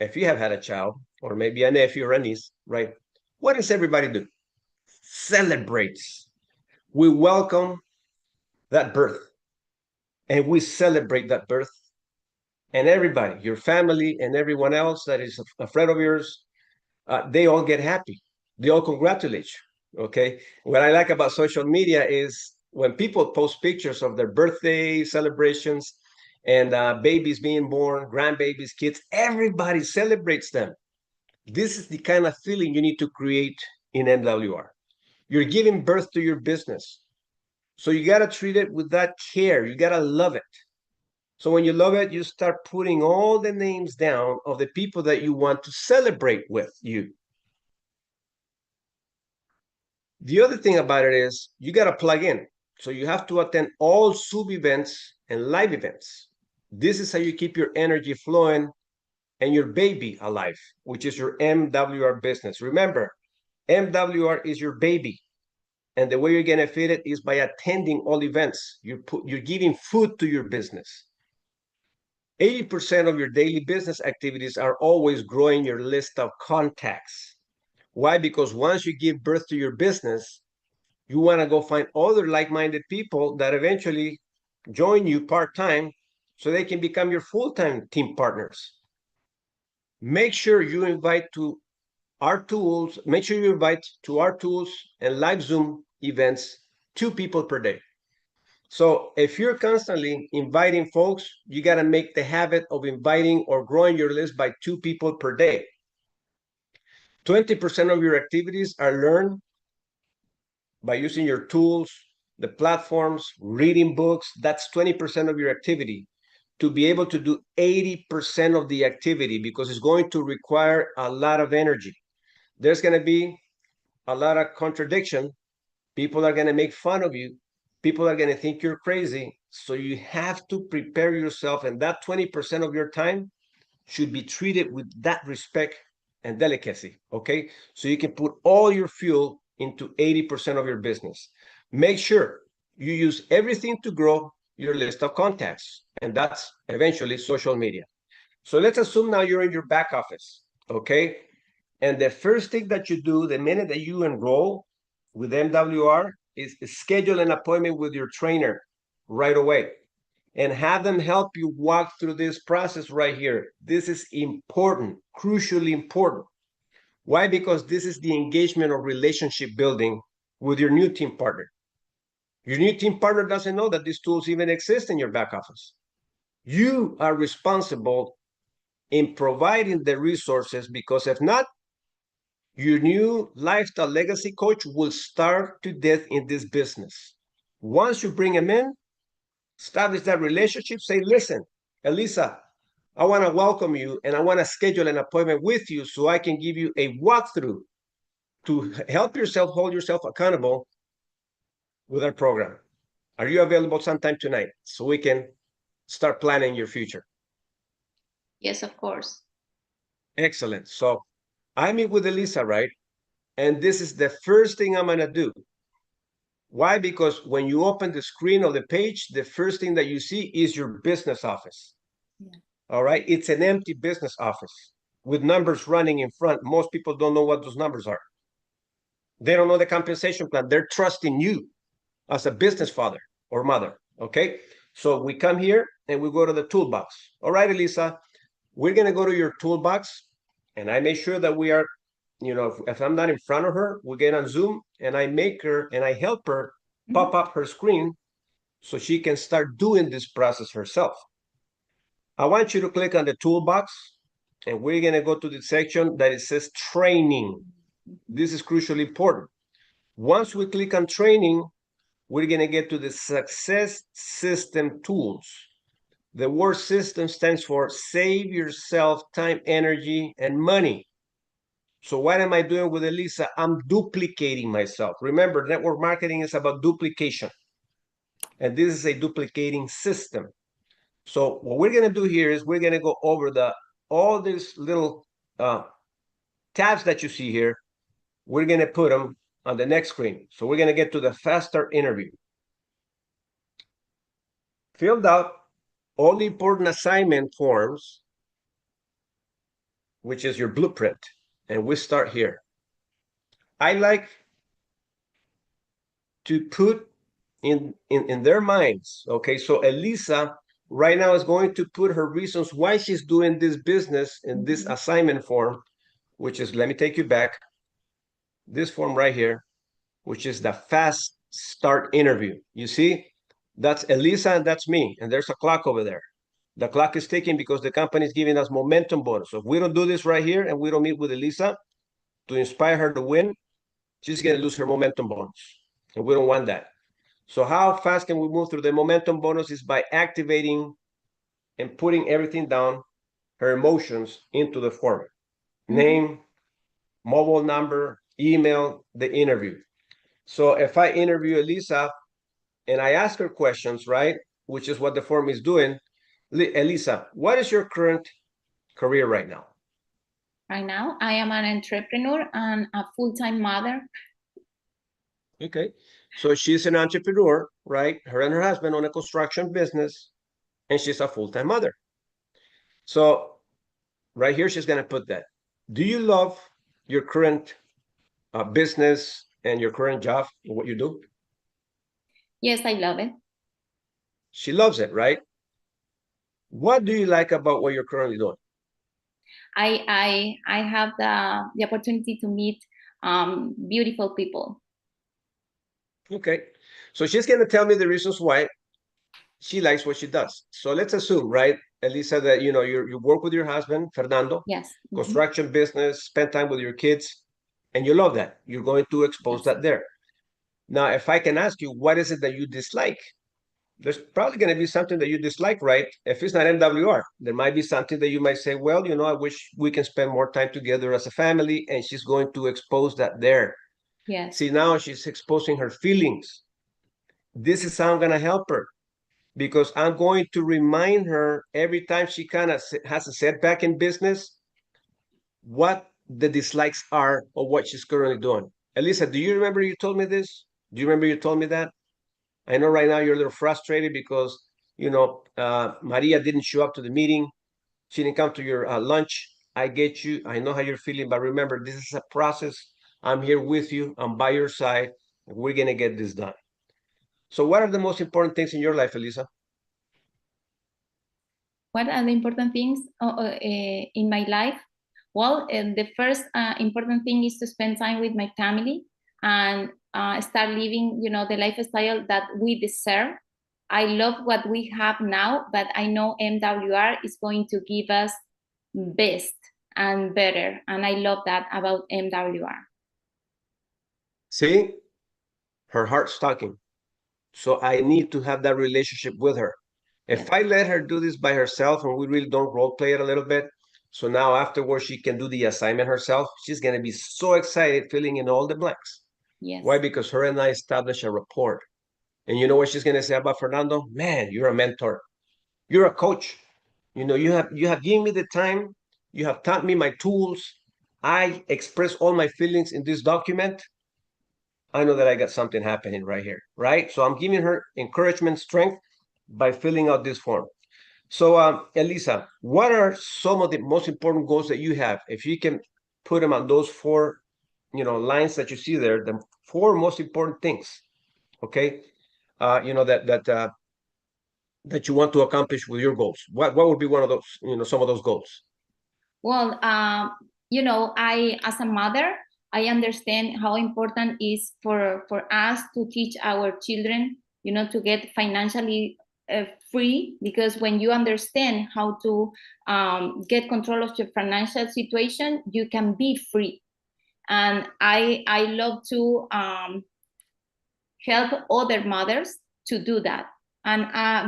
if you have had a child, or maybe a nephew or a niece, right? What does everybody do? Celebrates. We welcome that birth and we celebrate that birth. And everybody, your family and everyone else that is a friend of yours, they all get happy. They all congratulate you. Okay. What I like about social media is when people post pictures of their birthday celebrations and babies being born, grandbabies, kids, everybody celebrates them. This is the kind of feeling you need to create in MWR. You're giving birth to your business. So you got to treat it with that care. You got to love it. So when you love it, you start putting all the names down of the people that you want to celebrate with you. The other thing about it is you got to plug in. So you have to attend all sub events and live events. This is how you keep your energy flowing and your baby alive, which is your MWR business. Remember, MWR is your baby. And the way you're going to feed it is by attending all events. You're giving food to your business. 80% of your daily business activities are always growing your list of contacts. Why? Because once you give birth to your business, you want to go find other like-minded people that eventually join you part-time so they can become your full-time team partners. Make sure you invite to our tools, make sure you invite to our tools and live Zoom events 2 people per day. So if you're constantly inviting folks, you got to make the habit of inviting or growing your list by 2 people per day. 20% of your activities are learned by using your tools, the platforms, reading books. That's 20% of your activity. To be able to do 80% of the activity, because it's going to require a lot of energy. There's going to be a lot of contradiction. People are going to make fun of you. People are going to think you're crazy. So you have to prepare yourself, and that 20% of your time should be treated with that respect and delicacy. Okay. So you can put all your fuel into 80% of your business. Make sure you use everything to grow your list of contacts, and that's eventually social media. So let's assume now you're in your back office. Okay. And the first thing that you do the minute that you enroll with MWR is schedule an appointment with your trainer right away and have them help you walk through this process right here. This is important, crucially important. Why? Because this is the engagement or relationship building with your new team partner. Your new team partner doesn't know that these tools even exist in your back office. You are responsible in providing the resources, because if not, your new lifestyle legacy coach will starve to death in this business. Once you bring them in, establish that relationship, say, listen, Elisa, I want to welcome you and I want to schedule an appointment with you so I can give you a walkthrough to help yourself hold yourself accountable with our program. Are you available sometime tonight so we can start planning your future? Yes, of course. Excellent. So I meet with Elisa, right? And this is the first thing I'm going to do. Why? Because when you open the screen of the page, the first thing that you see is your business office. Yeah. All right. It's an empty business office with numbers running in front. Most people don't know what those numbers are. They don't know the compensation plan. They're trusting you as a business father or mother. Okay. So we come here and we go to the toolbox. All right, Elisa, we're going to go to your toolbox, and I make sure that we are, if I'm not in front of her, we get on Zoom and I make her and I help her pop up her screen so she can start doing this process herself. I want you to click on the toolbox, and we're going to go to the section that it says training. This is crucially important. Once we click on training, we're going to get to the success system tools. The word system stands for save yourself time, energy, and money. So what am I doing with Elisa? I'm duplicating myself. Remember, network marketing is about duplication. And this is a duplicating system. So what we're going to do here is we're going to go over all these little tabs that you see here. We're going to put them on the next screen. So we're going to get to the faster interview. Filled out all the important assignment forms, which is your blueprint. And we start here. I like to put in their minds. Okay, so Elisa right now is going to put her reasons why she's doing this business in this assignment form, which is, let me take you back, this form right here, which is the fast start interview. You see, that's Elisa and that's me, and there's a clock over there. The clock is ticking because the company is giving us momentum bonus. So if we don't do this right here and we don't meet with Elisa to inspire her to win, she's going to lose her momentum bonus, and we don't want that. So how fast can we move through the momentum bonus is by activating and putting everything down, her emotions into the form. Name, mobile number, email, the interview. So if I interview Elisa and I ask her questions, right, which is what the form is doing, Elisa, what is your current career right now? Right now, I am an entrepreneur and a full-time mother. Okay, so she's an entrepreneur, right? Her and her husband own a construction business, and she's a full-time mother. So right here, she's going to put that. Do you love your current business and your current job, what you do? Yes, I love it. She loves it, right? What do you like about what you're currently doing? I have the opportunity to meet beautiful people. Okay, so she's going to tell me the reasons why she likes what she does. So let's assume, right, Elisa, that you work with your husband, Fernando. Yes. Construction business, spend time with your kids, and you love that. You're going to expose that there. Now, if I can ask you, what is it that you dislike? There's probably going to be something that you dislike, right? If it's not MWR, there might be something that you might say, well, I wish we can spend more time together as a family, and she's going to expose that there. Yes. See, now she's exposing her feelings. This is how I'm going to help her, because I'm going to remind her every time she kind of has a setback in business, what the dislikes are of what she's currently doing. Elisa, do you remember you told me this? Do you remember you told me that? I know right now you're a little frustrated because, Maria didn't show up to the meeting. She didn't come to your lunch. I get you. I know how you're feeling, but remember, this is a process. I'm here with you. I'm by your side. We're going to get this done. So what are the most important things in your life, Elisa? What are the important things in my life? Well, the first important thing is to spend time with my family and start living, the lifestyle that we deserve. I love what we have now, but I know MWR is going to give us best and better. And I love that about MWR. See, her heart's talking. So I need to have that relationship with her. If I let her do this by herself and we really don't role play it a little bit, so now afterwards she can do the assignment herself, she's going to be so excited filling in all the blanks. Yes. Why? Because her and I established a rapport. And you know what she's going to say about Fernando? Man, you're a mentor. You're a coach. You have given me the time. You have taught me my tools. I express all my feelings in this document. I know that I got something happening right here, right? So I'm giving her encouragement, strength by filling out this form. So, Elisa, what are some of the most important goals that you have? If you can put them on those four, lines that you see there, the four most important things, okay? That you want to accomplish with your goals. What would be one of those, some of those goals? Well, I, as a mother, I understand how important is for us to teach our children, to get financially free, because when you understand how to get control of your financial situation, you can be free. And I love to help other mothers to do that. And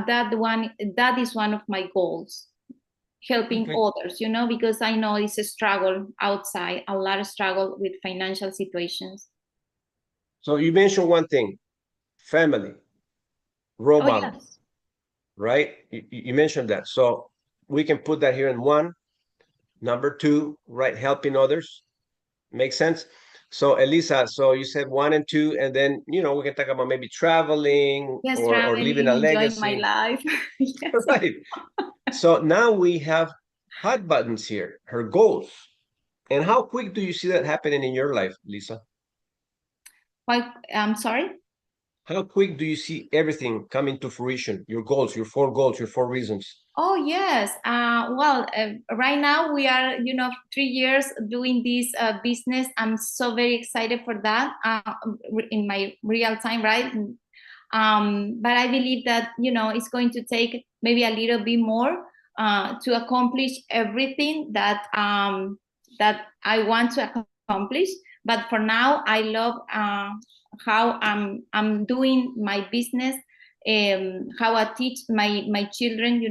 that is one of my goals. Helping others, because I know it's a struggle outside, a lot of struggle with financial situations. So you mentioned one thing, family, role model, yes. Right? You mentioned that. So we can put that here in one. Number two, right? Helping others. Makes sense? So Elisa, so you said 1 and 2, and then, we can talk about maybe traveling, yes, or leaving a legacy. Enjoying my life. Yes. Right. So now we have hot buttons here, her goals. And how quick do you see that happening in your life, Lisa? I'm sorry? How quick do you see everything coming to fruition? Your goals, your 4 reasons. Oh, yes. Well, right now we are, 3 years doing this business. I'm so very excited for that in my real time, right? But I believe that, it's going to take maybe a little bit more to accomplish everything that that I want to accomplish. But for now, I love how I'm doing my business, how I teach my children,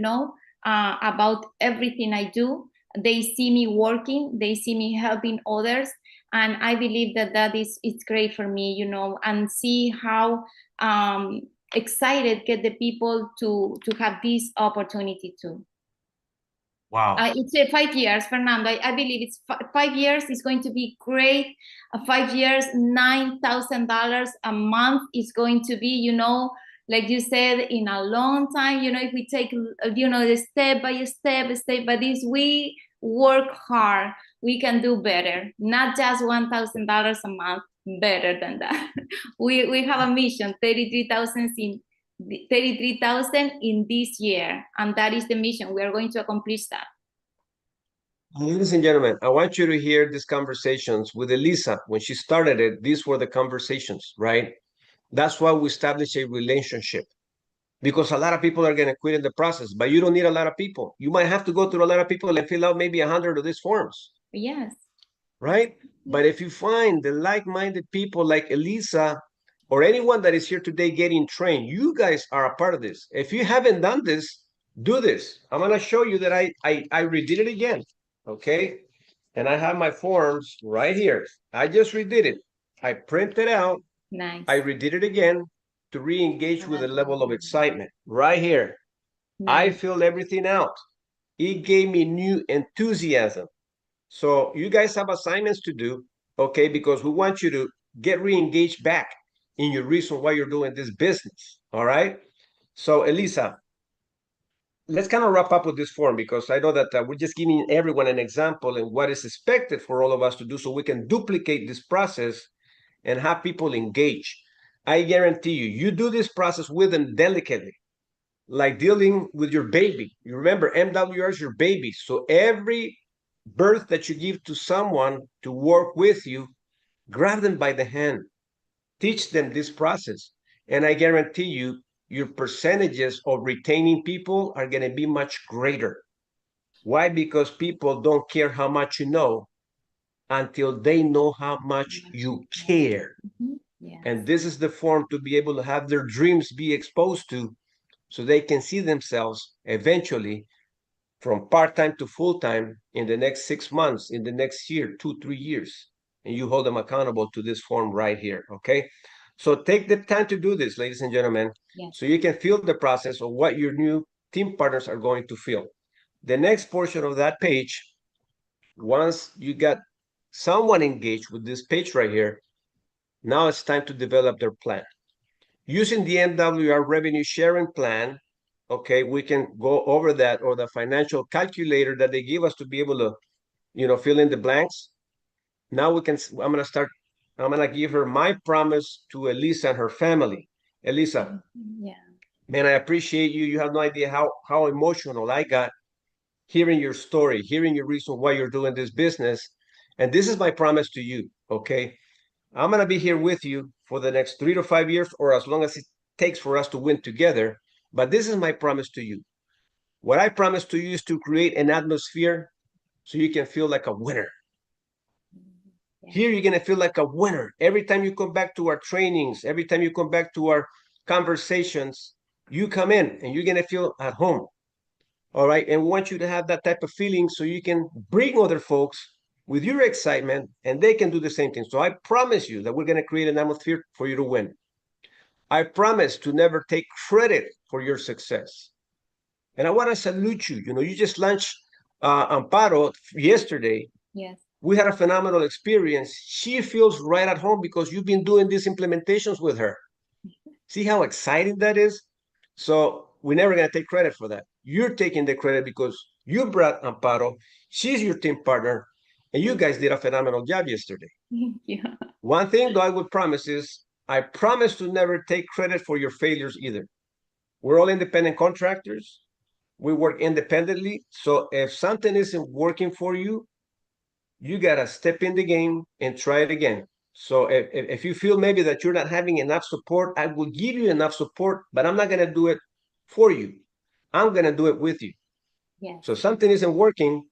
about everything I do. They see me working, they see me helping others, and I believe that that is it's great for me, and see how excited get the people to have this opportunity too. Wow. It's 5 years, Fernando. I believe it's 5 years is going to be great. 5 years, $9,000 a month is going to be, like you said, in a long time. If we take, the step by this, we work hard, we can do better. Not just $1,000 a month, better than that. we have a mission, 33,000 in this year, and that is the mission. We are going to accomplish that. Ladies and gentlemen, I want you to hear these conversations with Elisa. When she started it, these were the conversations, right? That's why we established a relationship, because a lot of people are going to quit in the process, but you don't need a lot of people. You might have to go through a lot of people and fill out maybe 100 of these forms. Yes. Right? But if you find the like-minded people like Elisa or anyone that is here today getting trained, you guys are a part of this. If you haven't done this, do this. I'm going to show you that I redid it again. Okay. And I have my forms right here. I just redid it. I printed out. Nice. I redid it again to re-engage with a level of excitement right here. Nice. I filled everything out. It gave me new enthusiasm. So you guys have assignments to do, okay? Because we want you to get re-engaged back in your reason why you're doing this business, all right? So Elisa, let's kind of wrap up with this form, because I know that we're just giving everyone an example and what is expected for all of us to do so we can duplicate this process and have people engage. I guarantee you, you do this process with them delicately, like dealing with your baby. You remember, MWR is your baby. So every birth that you give to someone to work with you, grab them by the hand, teach them this process. And I guarantee you, your percentages of retaining people are going to be much greater. Why? Because people don't care how much you know until they know how much you care. Yes. And this is the form to be able to have their dreams be exposed to, so they can see themselves eventually from part-time to full-time in the next 6 months, in the next year, 2-3 years. And you hold them accountable to this form right here, okay? So take the time to do this, ladies and gentlemen, Yes. so you can feel the process of what your new team partners are going to feel. The next portion of that page, once you got someone engaged with this page right here, now it's time to develop their plan. Using the MWR revenue sharing plan, okay, we can go over that, or the financial calculator that they give us to be able to, fill in the blanks. Now we can, I'm going to give her my promise to Elisa and her family. Elisa, Yeah. man, I appreciate you. You have no idea how emotional I got hearing your story, hearing your reason why you're doing this business. And this is my promise to you, okay? I'm going to be here with you for the next 3 to 5 years, or as long as it takes for us to win together. But this is my promise to you. What I promise to you is to create an atmosphere so you can feel like a winner. Here, you're going to feel like a winner. Every time you come back to our trainings, every time you come back to our conversations, you come in and you're going to feel at home. All right. And we want you to have that type of feeling so you can bring other folks with your excitement and they can do the same thing. So I promise you that we're going to create an atmosphere for you to win. I promise to never take credit for your success. And I want to salute you. You just launched Amparo yesterday. Yes. We had a phenomenal experience. She feels right at home because you've been doing these implementations with her. See how exciting that is? So we're never going to take credit for that. You're taking the credit because you brought Amparo. She's your team partner. And you guys did a phenomenal job yesterday. Yeah. One thing, though, I would promise is I promise to never take credit for your failures either. We're all independent contractors. We work independently. So if something isn't working for you, you got to step in the game and try it again. So if you feel maybe that you're not having enough support, I will give you enough support, but I'm not going to do it for you. I'm going to do it with you. Yes. So something isn't working,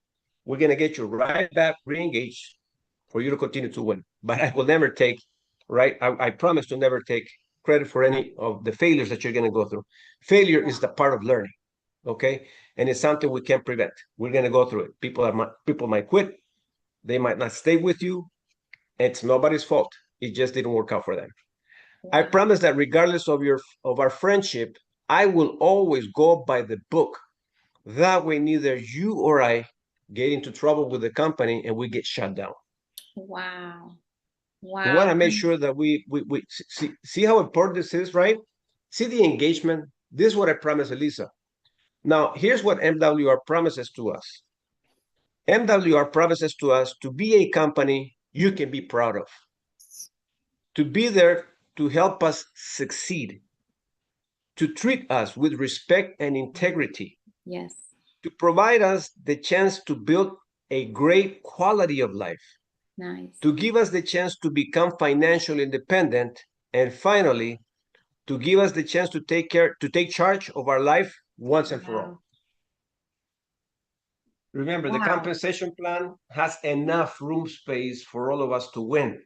we're going to get you right back re-engaged for you to continue to win. But I will never take, right? I promise to never take credit for any of the failures that you're going to go through. Failure is the part of learning, okay? And it's something we can't prevent. We're going to go through it. People might quit. They might not stay with you. It's nobody's fault. It just didn't work out for them. I promise that regardless of our friendship, I will always go by the book. That way, neither you or I get into trouble with the company and we get shut down. Wow. We want to make sure that we see how important this is, right? See the engagement. This is what I promised Elisa. Now, here's what MWR promises to us. MWR promises to us to be a company you can be proud of, to be there to help us succeed, to treat us with respect and integrity. Yes. To provide us the chance to build a great quality of life. Nice. To give us the chance to become financially independent, and finally, to give us the chance to take charge of our life once and for all. Remember, the compensation plan has enough room space for all of us to win.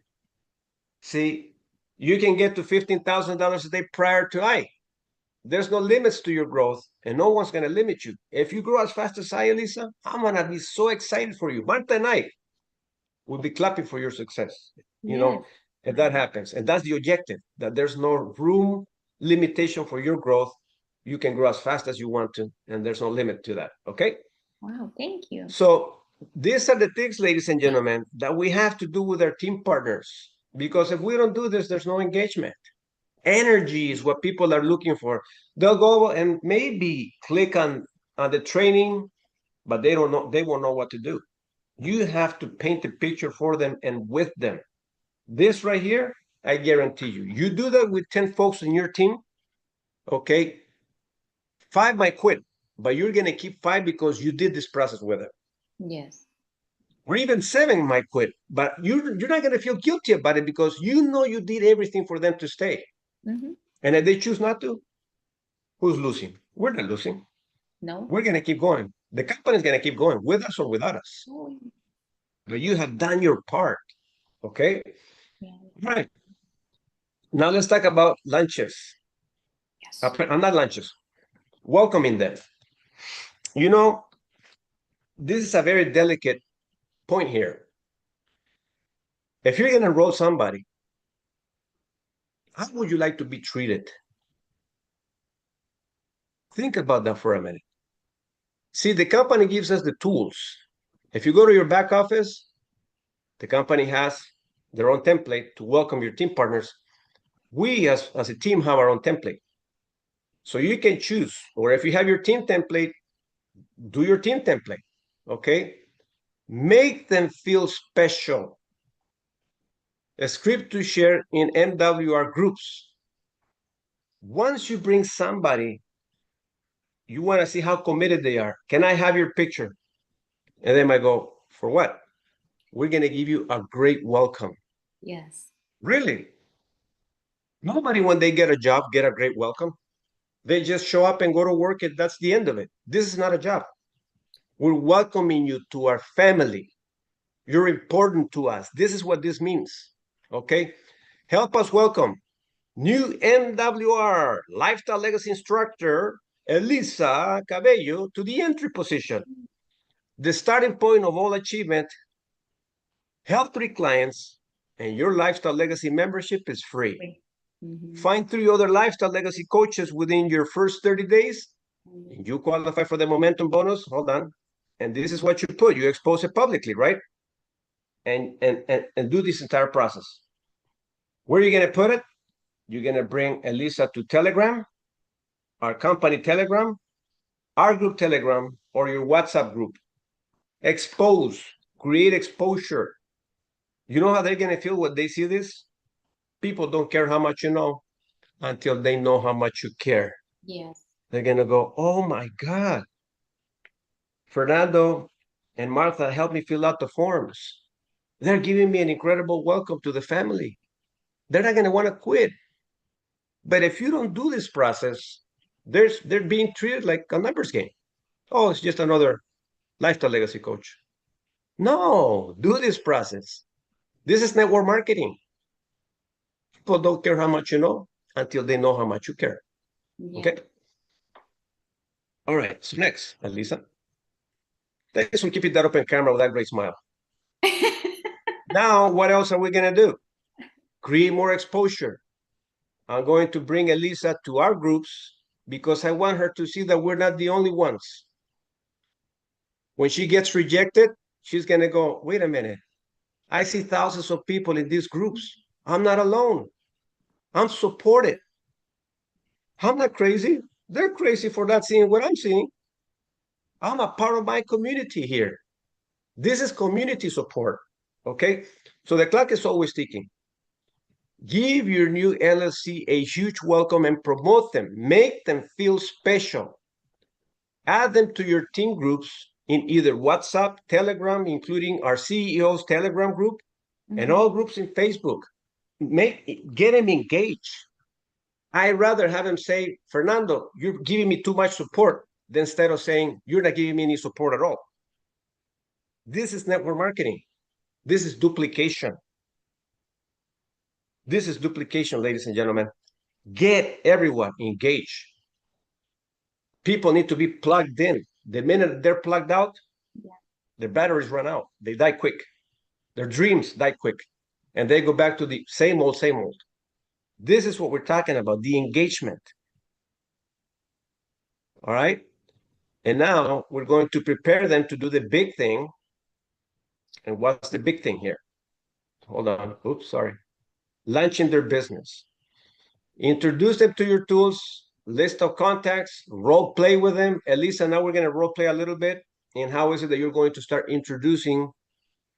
See, you can get to $15,000 a day prior to I. There's no limits to your growth, and no one's going to limit you. If you grow as fast as I, Elisa, I'm going to be so excited for you. Marta and I will be clapping for your success, you know, if that happens. And that's the objective, that there's no room limitation for your growth. You can grow as fast as you want to, and there's no limit to that, okay? Wow, thank you. So these are the things, ladies and gentlemen, that we have to do with our team partners, because if we don't do this, there's no engagement. Energy is what people are looking for. They'll go and maybe click on the training, but they won't know what to do. You have to paint the picture for them and with them. This right here, I guarantee you do that with 10 folks in your team, okay? 5 might quit, but you're going to keep 5 because you did this process with them. Yes. Or even 7 might quit, but you're not going to feel guilty about it because you know you did everything for them to stay. And if they choose not to, who's losing? We're not losing. No. We're going to keep going. The company is going to keep going with us or without us. But you have done your part, okay? Right. Now let's talk about lunches. Yes. Not lunches. Welcoming them. You know, this is a very delicate point here. If you're going to enroll somebody, how would you like to be treated? Think about that for a minute. See, the company gives us the tools. If you go to your back office, the company has their own template to welcome your team partners. We, as a team, have our own template. So you can choose, or if you have your team template, do your team template, okay? Make them feel special. A script to share in MWR groups. Once you bring somebody, you want to see how committed they are. Can I have your picture? And they might go, for what? We're going to give you a great welcome. Yes. Really? Nobody, when they get a job, get a great welcome. They just show up and go to work, and that's the end of it. This is not a job. We're welcoming you to our family. You're important to us. This is what this means, okay? Help us welcome new MWR Lifestyle Legacy Instructor, Elisa Cabello, to the entry position. The starting point of all achievement. Help 3 clients, and your Lifestyle Legacy membership is free. Find 3 other Lifestyle Legacy coaches within your first 30 days, and you qualify for the momentum bonus. Hold on. And this is what you put. You expose it publicly, right? And do this entire process. Where are you going to put it? You're going to bring Elisa to Telegram, our company Telegram, our group Telegram, or your WhatsApp group. Expose, create exposure. You know how they're going to feel when they see this? People don't care how much you know until they know how much you care. Yes. They're going to go, oh my God, Fernando and Martha helped me fill out the forms. They're giving me an incredible welcome to the family. They're not going to want to quit. But if you don't do this process, they're being treated like a numbers game. Oh, it's just another lifestyle legacy coach. No, do this process. This is network marketing. People don't care how much you know until they know how much you care. Yeah. Okay. All right. So next, Elisa. Thanks for keeping that open camera with that great smile. Now, what else are we going to do? Create more exposure. I'm going to bring Elisa to our groups because I want her to see that we're not the only ones. When she gets rejected, she's going to go, wait a minute. I see thousands of people in these groups. I'm not alone. I'm supported. I'm not crazy. They're crazy for not seeing what I'm seeing. I'm a part of my community here. This is community support. Okay. So the clock is always ticking. Give your new LLC a huge welcome and promote them. Make them feel special. Add them to your team groups in either WhatsApp, Telegram, including our CEO's Telegram group, and all groups in Facebook. Get them engaged. I'd rather have them say, Fernando, you're giving me too much support, than instead of saying, you're not giving me any support at all. This is network marketing. This is duplication. This is duplication, ladies and gentlemen. Get everyone engaged. People need to be plugged in. The minute they're plugged out, their batteries run out. They die quick. Their dreams die quick. And they go back to the same old, same old. This is what we're talking about, the engagement. All right? And now we're going to prepare them to do the big thing. And what's the big thing here? Hold on. Oops, sorry. Launching their business. Introduce them to your tools, list of contacts, role play with them. Elisa, now we're going to role play a little bit. And how is it that you're going to start introducing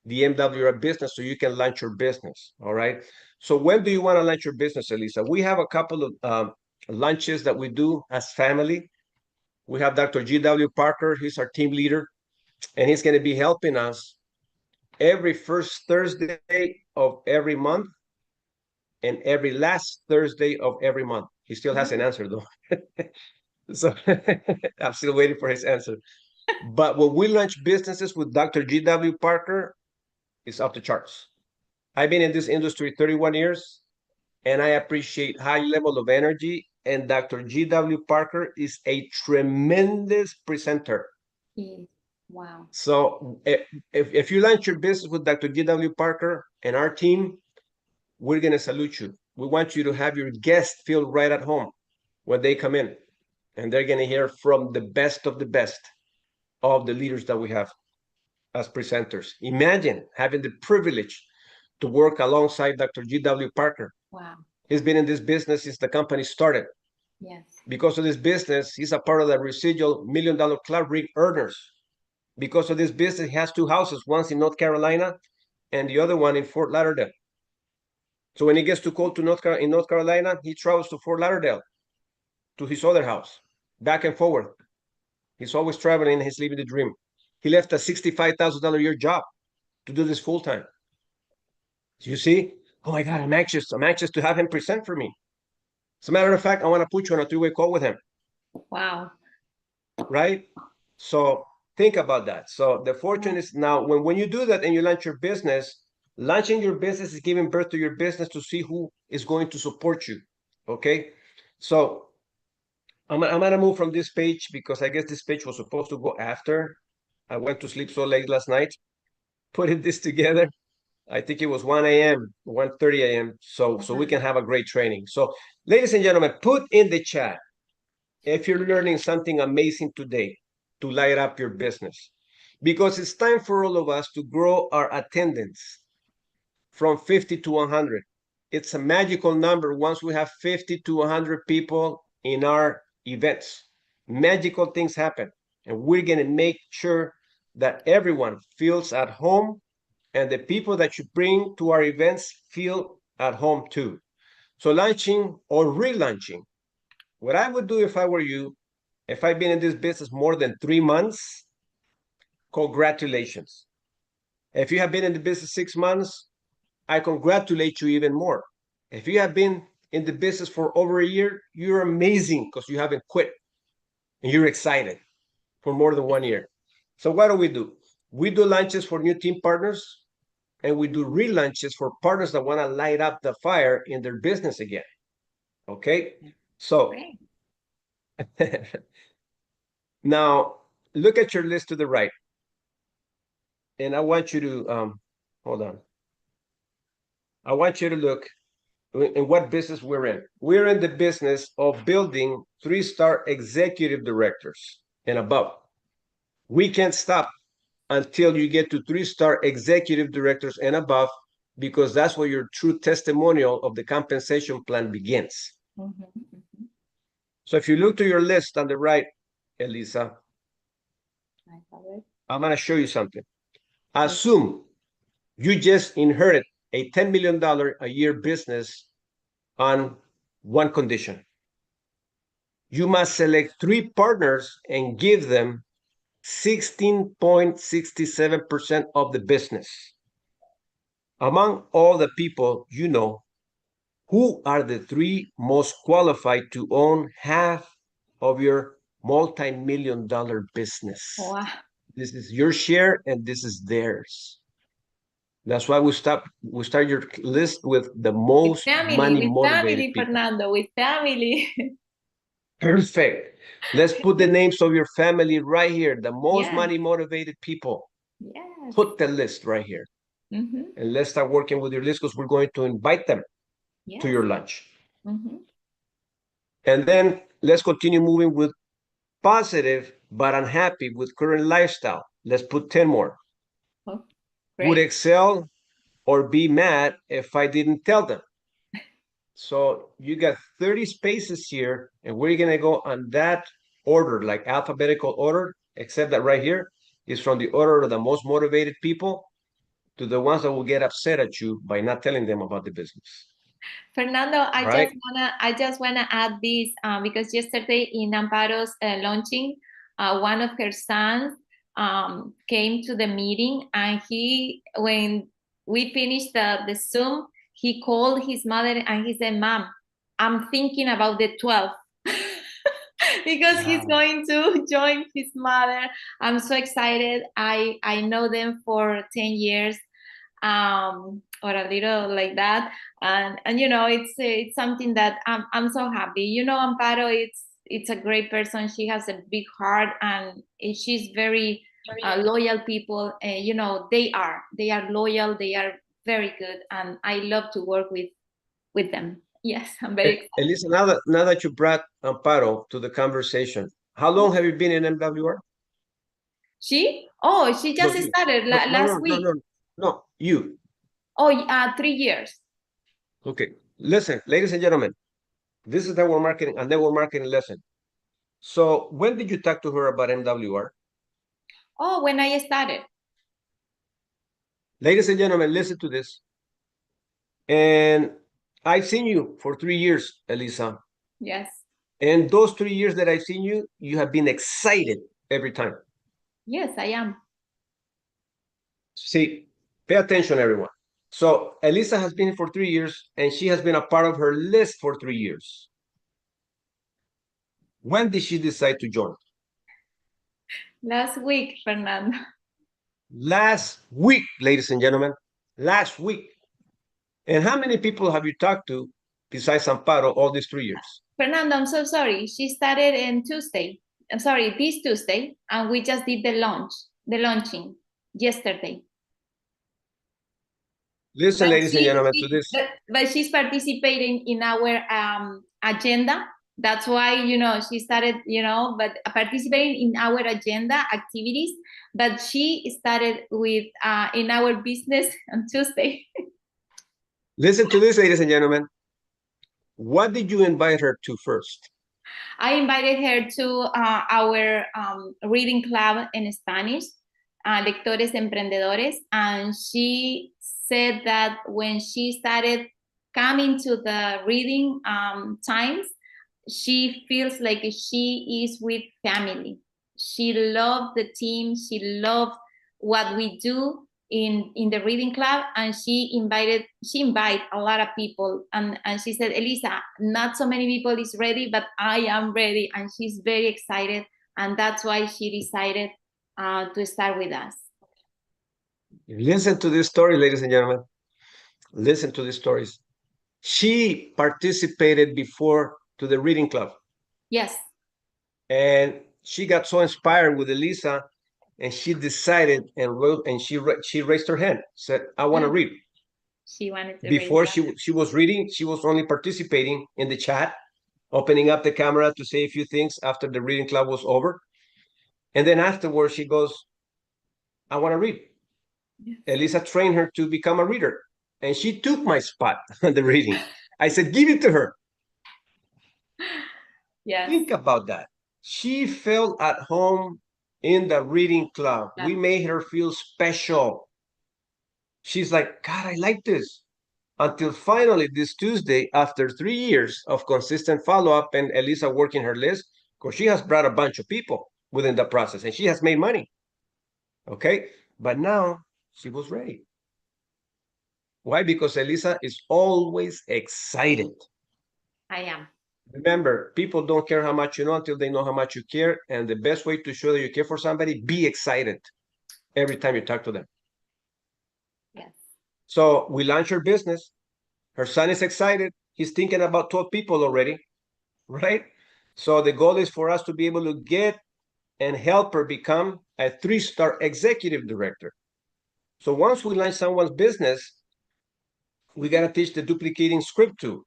the MWR business so you can launch your business? All right. So when do you want to launch your business, Elisa? We have a couple of lunches that we do as family. We have Dr. G.W. Parker. He's our team leader, and he's going to be helping us every first Thursday of every month and every last Thursday of every month. He still hasn't answered though. So I'm still waiting for his answer. But when we launch businesses with Dr. G.W. Parker, it's off the charts. I've been in this industry 31 years, and I appreciate high level of energy. And Dr. G.W. Parker is a tremendous presenter. Wow. So if you launch your business with Dr. G.W. Parker and our team, we're going to salute you. We want you to have your guests feel right at home when they come in. And they're going to hear from the best of the leaders that we have as presenters. Imagine having the privilege to work alongside Dr. G.W. Parker. Wow. He's been in this business since the company started. Yes. Because of this business, he's a part of the residual $1 million club rig earners. Because of this business, he has two houses, one in North Carolina and the other one in Fort Lauderdale. So when he gets too cold in North Carolina, he travels to Fort Lauderdale, to his other house, back and forward. He's always traveling, he's living the dream. He left a $65,000 a year job to do this full time. So you see, oh my God, I'm anxious to have him present for me. As a matter of fact, I want to put you on a three-way call with him. Wow. Right? So think about that. So the fortune is now, when you do that and you launch your business, launching your business is giving birth to your business to see who is going to support you. Okay? So I'm going to move from this page because I guess this page was supposed to go after. I went to sleep so late last night, putting this together. I think it was 1 a.m., 1:30 a.m. So we can have a great training. So ladies and gentlemen, put in the chat if you're learning something amazing today to light up your business, because it's time for all of us to grow our attendance from 50 to 100. It's a magical number. Once we have 50 to 100 people in our events, magical things happen. And we're going to make sure that everyone feels at home, and the people that you bring to our events feel at home too. So launching or relaunching. What I would do if I were you, if I've been in this business more than 3 months, congratulations. If you have been in the business 6 months, I congratulate you even more. If you have been in the business for over a year, you're amazing because you haven't quit and you're excited for more than 1 year. So what do? We do launches for new team partners, and we do relaunches for partners that want to light up the fire in their business again. Okay, so now look at your list to the right, and I want you to hold on. I want you to look in what business we're in. We're in the business of building 3-star executive directors and above. We can't stop until you get to 3-star executive directors and above, because that's where your true testimonial of the compensation plan begins. So if you look to your list on the right, Elisa, I'm going to show you something. Assume you just inherit a $10 million a year business on one condition. You must select 3 partners and give them 16.67% of the business. Among all the people you know, who are the 3 most qualified to own half of your multi-million-dollar business? Wow. This is your share and this is theirs. That's why we start your list with the most money motivated people. Fernando, with family. Perfect. Let's put the names of your family right here. The most money motivated people. Yes. Put the list right here. And let's start working with your list, because we're going to invite them to your lunch. And then let's continue moving with positive but unhappy with current lifestyle. Let's put 10 more. Would excel or be mad if I didn't tell them. So you got 30 spaces here, and we're going to go on that order, like alphabetical order, except that right here is from the order of the most motivated people to the ones that will get upset at you by not telling them about the business. Fernando, I just wanna add this because yesterday in Amparo's launching, one of her sons came to the meeting, and when we finished the Zoom, he called his mother and he said, "Mom, I'm thinking about the 12." Because he's going to join his mother. I'm so excited. I know them for 10 years. Or a little like that, and you know, it's something that I'm so happy. You know, Amparo, it's a great person. She has a big heart, and she's very loyal people. You know, they are loyal. They are very good, and I love to work with them. Yes, I'm very excited. Elisa, now that you brought Amparo to the conversation, how long have you been in MWR? She just started last week. No, you. Oh, 3 years. Okay, listen, ladies and gentlemen, this is network marketing, a network marketing lesson. So when did you talk to her about MWR? Oh, when I started. Ladies and gentlemen, listen to this. And I've seen you for 3 years, Elisa. Yes. And those 3 years that I've seen you, you have been excited every time. Yes, I am. See, pay attention, everyone. So Elisa has been for 3 years, and she has been a part of her list for 3 years. When did she decide to join? Last week, Fernando. Last week, ladies and gentlemen. Last week. And how many people have you talked to besides Amparo all these 3 years? Fernando, I'm so sorry. She started on Tuesday. I'm sorry, this Tuesday, and we just did the launching yesterday. Listen, ladies and gentlemen, to this. But she's participating in our agenda. That's why, you know, she started, you know, but participating in our agenda activities. But she started with in our business on Tuesday. Listen to this, ladies and gentlemen. What did you invite her to first? I invited her to our reading club in Spanish, Lectores Emprendedores, and she said that when she started coming to the reading times, she feels like she is with family. She loved the team. She loved what we do in the reading club, and she invited a lot of people, and she said, Elisa, not so many people is ready, but I am ready, and she's very excited, and that's why she decided to start with us. Listen to this story, ladies and gentlemen. Listen to these stories. She participated before to the reading club. Yes. And she got so inspired with Elisa, and she decided and wrote, and she raised her hand, said, I want to read. She wanted to Before read. she was reading, she was only participating in the chat, opening up the camera to say a few things after the reading club was over. And then afterwards, she goes, I want to read. Yes. Elisa trained her to become a reader, and she took my spot on the reading. I said, give it to her. Yes. Think about that. She felt at home in the reading club. Yeah. We made her feel special. She's like, God, I like this. Until finally this Tuesday, after 3 years of consistent follow-up and Elisa working her list, because she has brought a bunch of people within the process and she has made money. Okay. But now she was ready. Why? Because Elisa is always excited. I am. Remember, people don't care how much you know until they know how much you care. And the best way to show that you care for somebody, be excited every time you talk to them. Yes. So we launched her business. Her son is excited. He's thinking about 12 people already, right? So the goal is for us to be able to get and help her become a 3-star executive director. So once we launch someone's business, we got to teach the duplicating script too.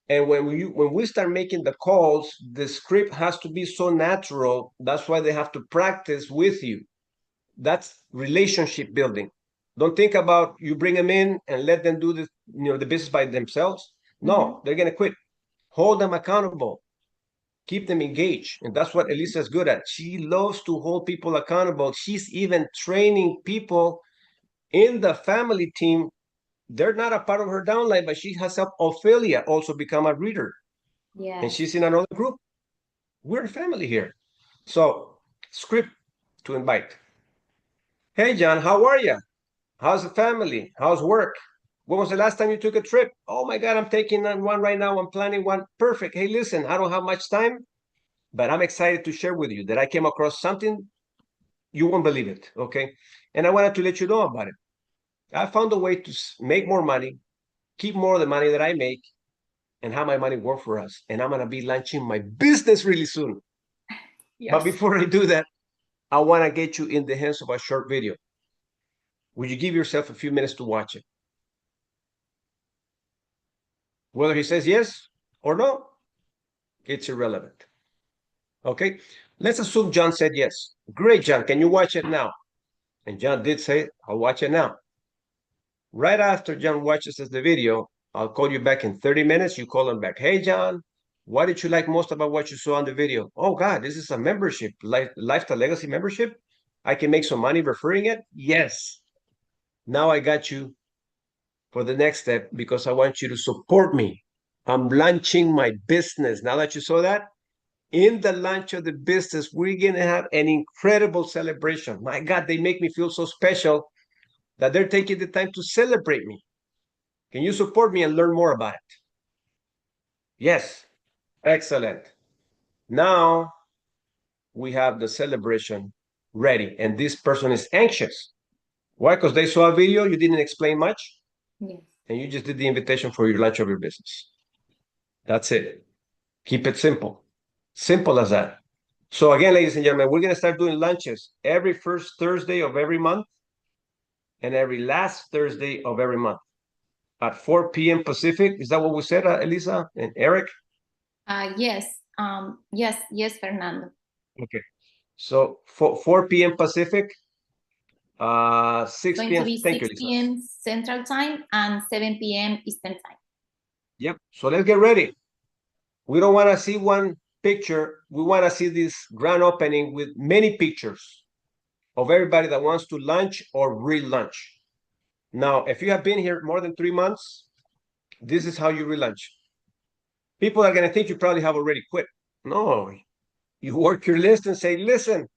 And when we start making the calls, the script has to be so natural. That's why they have to practice with you. That's relationship building. Don't think about you bring them in and let them do the business by themselves. No, they're going to quit. Hold them accountable. Keep them engaged. And that's what Elisa is good at. She loves to hold people accountable. She's even training people in the family team. They're not a part of her downline, but she has helped Ophelia also become a reader. Yeah. And she's in another group. We're a family here. So, script to invite. Hey, John, how are you? How's the family? How's work? When was the last time you took a trip? Oh my God, I'm taking one right now. I'm planning one. Perfect. Hey, listen, I don't have much time, but I'm excited to share with you that I came across something you won't believe it. Okay. And I wanted to let you know about it. I found a way to make more money, keep more of the money that I make, and have my money work for us. And I'm going to be launching my business really soon. Yes. But before I do that, I want to get you in the hands of a short video. Would you give yourself a few minutes to watch it? Whether he says yes or no, it's irrelevant. Okay, let's assume John said yes. Great, John, can you watch it now? And John did say, I'll watch it now. Right after John watches the video, I'll call you back in 30 minutes. You call him back. Hey, John, what did you like most about what you saw on the video? Oh, God, this is a membership, Lifestyle Legacy membership. I can make some money referring it. Yes. Now I got you for the next step because I want you to support me. I'm launching my business. Now that you saw that, in the launch of the business, we're going to have an incredible celebration. My God, they make me feel so special that they're taking the time to celebrate me. Can you support me and learn more about it? Yes. Excellent. Now we have the celebration ready, and this person is anxious. Why? Because they saw a video, you didn't explain much. Yes. And you just did the invitation for your launch of your business. That's it. Keep it simple. Simple as that. So again, ladies and gentlemen, we're going to start doing lunches every first Thursday of every month and every last Thursday of every month at 4 p.m. Pacific. Is that what we said, Elisa and Eric? Yes. Yes, Fernando. Okay. So 4 p.m. Pacific, 6 p.m. Thank you, 6 p.m. Central Time and 7 p.m. Eastern Time. Yep. So let's get ready. We don't want to see one picture. We want to see this grand opening with many pictures of everybody that wants to launch or relaunch. Now, if you have been here more than 3 months, This is how you relaunch. People are going to think you probably have already quit. No, you work your list and say, listen,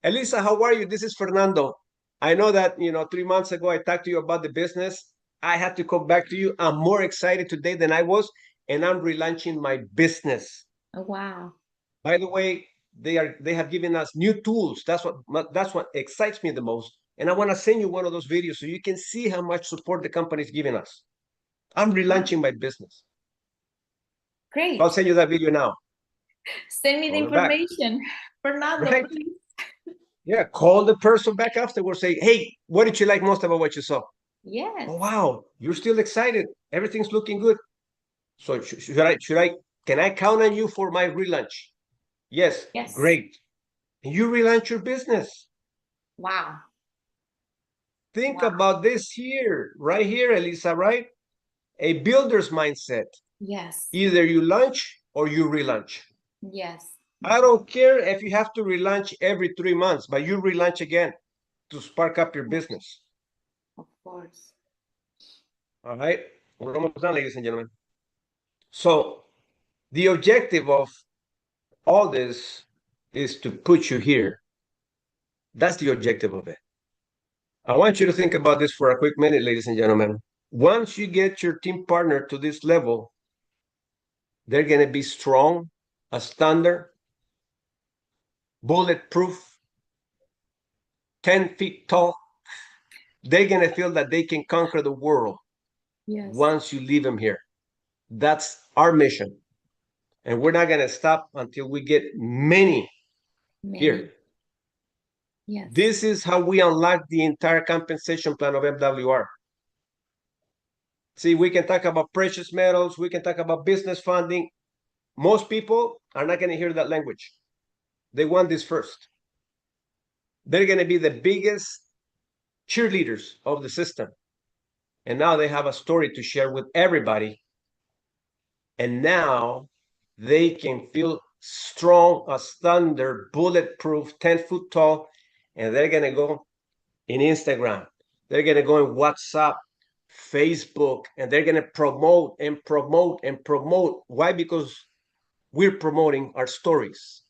Elisa, how are you? This is Fernando. I know that, 3 months ago, I talked to you about the business. I had to come back to you. I'm more excited today than I was, and I'm relaunching my business. Oh, wow. By the way, they have given us new tools. That's what excites me the most. And I want to send you one of those videos so you can see how much support the company is giving us. I'm relaunching my business. Great. I'll send you that video now. Send me the information. Fernando, right? please. Yeah, call the person back afterwards. Say, hey, what did you like most about what you saw? Yes. Oh, wow, you're still excited. Everything's looking good. So can I count on you for my relaunch? Yes. Yes. Great. And you relaunch your business. Wow. Think about this here, right here, Elisa, right? A builder's mindset. Yes. Either you launch or you relaunch. Yes. I don't care if you have to relaunch every 3 months, but you relaunch again to spark up your business. Of course. All right. We're almost done, ladies and gentlemen. So the objective of all this is to put you here. That's the objective of it. I want you to think about this for a quick minute, ladies and gentlemen. Once you get your team partner to this level, they're going to be strong, a standard, bulletproof, 10 feet tall. They're going to feel that they can conquer the world. Yes. Once you leave them here. That's our mission. And we're not going to stop until we get many here. Yes. This is how we unlock the entire compensation plan of MWR. See, we can talk about precious metals. We can talk about business funding. Most people are not going to hear that language. They want this first. They're going to be the biggest cheerleaders of the system. And now they have a story to share with everybody. And now they can feel strong as thunder, bulletproof, 10 foot tall, and they're going to go in Instagram. They're going to go in WhatsApp, Facebook, and they're going to promote and promote and promote. Why? Because we're promoting our stories.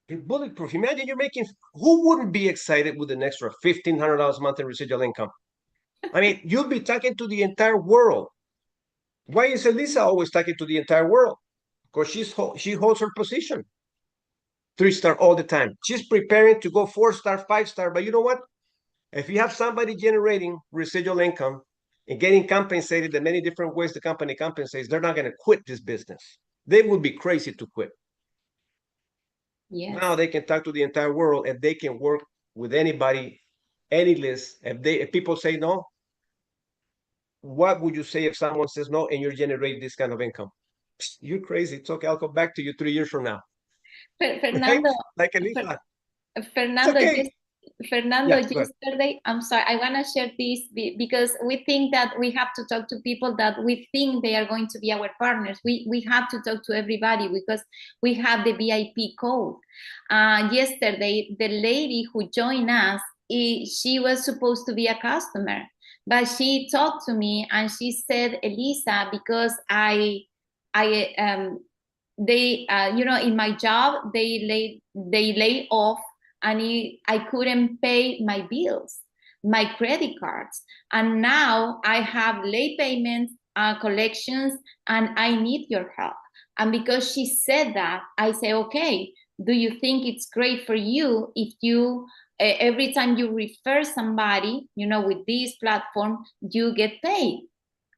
You're bulletproof. Imagine you're making, who wouldn't be excited with an extra $1,500 a month in residual income? I mean, you'll be talking to the entire world. Why is Elisa always talking to the entire world? Because she holds her position. 3-star all the time. She's preparing to go 4-star, 5-star. But you know what? If you have somebody generating residual income and getting compensated in many different ways the company compensates, they're not going to quit this business. They would be crazy to quit. Yes. Now they can talk to the entire world and they can work with anybody, any list. If people say no, what would you say if someone says no and you're generating this kind of income? You're crazy. It's okay. I'll come back to you 3 years from now. Fernando, right? Like Elisa. Fernando, okay. Fernando, yesterday, I'm sorry, I want to share this because we think that we have to talk to people that we think they are going to be our partners. We have to talk to everybody because we have the VIP code. Yesterday, the lady who joined us, she was supposed to be a customer, but she talked to me and she said, Elisa, because they in my job they lay off and I couldn't pay my bills, my credit cards, and now I have late payments, collections, and I need your help. And because she said that, I say, okay, do you think it's great for you if you every time you refer somebody, with this platform, you get paid?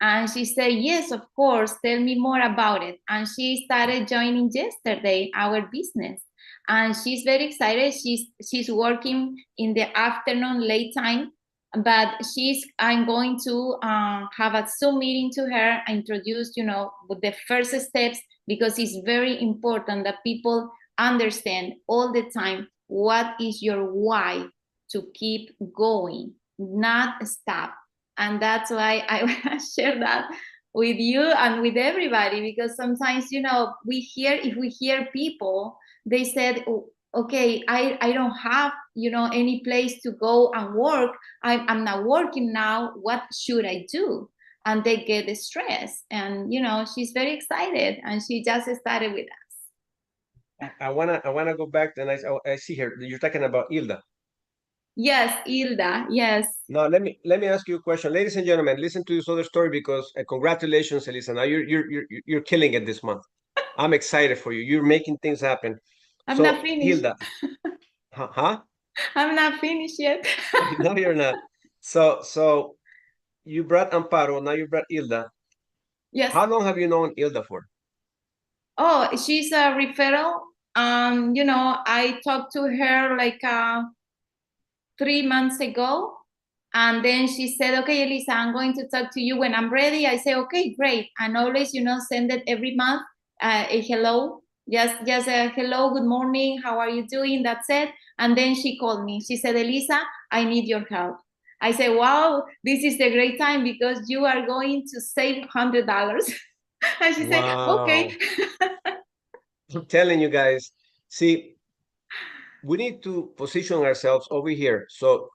And she said, yes, of course, tell me more about it. And she started joining yesterday our business. And she's very excited. She's working in the afternoon, late time, but I'm going to have a Zoom meeting to her, introduce, with the first steps, because it's very important that people understand all the time what is your why to keep going, not stop. And that's why I want to share that with you and with everybody, because sometimes, if we hear people, they said, okay, I don't have, any place to go and work. I'm not working now. What should I do? And they get stressed. And, she's very excited and she just started with us. I wanna go back and I see here you're talking about Hilda. Yes, Hilda. Yes. Now let me ask you a question, ladies and gentlemen. Listen to this other story because congratulations, Elisa. Now you're killing it this month. I'm excited for you. You're making things happen. I'm So, not finished. Hilda, huh? I'm not finished yet. No, you're not. So you brought Amparo. Now you brought Hilda. Yes. How long have you known Hilda for? Oh, she's a referral. I talked to her like 3 months ago. And then she said, okay, Elisa, I'm going to talk to you when I'm ready. I say, okay, great. And always, send it every month, a hello. Just a hello, good morning. How are you doing? That's it. And then she called me. She said, Elisa, I need your help. I said, wow, this is a great time because you are going to save $100. And she said, okay. I'm telling you guys, see, we need to position ourselves over here. So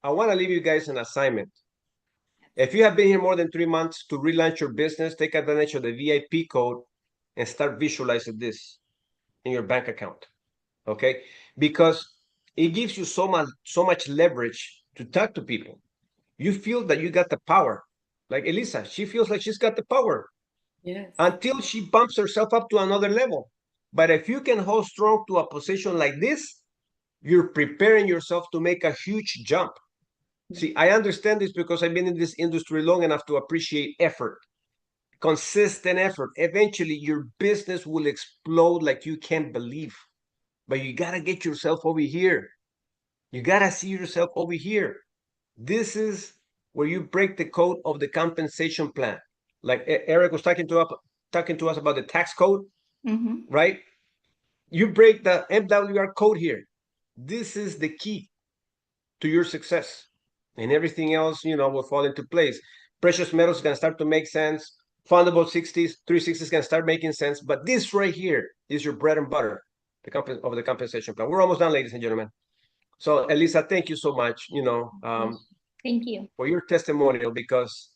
I want to leave you guys an assignment. If you have been here more than 3 months to relaunch your business, take advantage of the VIP code and start visualizing this in your bank account. Okay? Because it gives you so much leverage to talk to people. You feel that you got the power. Like Elisa, she feels like she's got the power. Yes. Until she bumps herself up to another level. But if you can hold strong to a position like this, you're preparing yourself to make a huge jump. See, I understand this because I've been in this industry long enough to appreciate effort, consistent effort. Eventually, your business will explode like you can't believe. But you got to get yourself over here. You got to see yourself over here. This is where you break the code of the compensation plan. Like Eric was talking to us about the tax code, right? You break the MWR code here. This is the key to your success, and everything else, will fall into place. Precious metals can start to make sense. Fundable 60s, 360s can start making sense. But this right here is your bread and butter, the compensation plan. We're almost done, ladies and gentlemen. So, Elisa, thank you so much. Thank you for your testimonial, because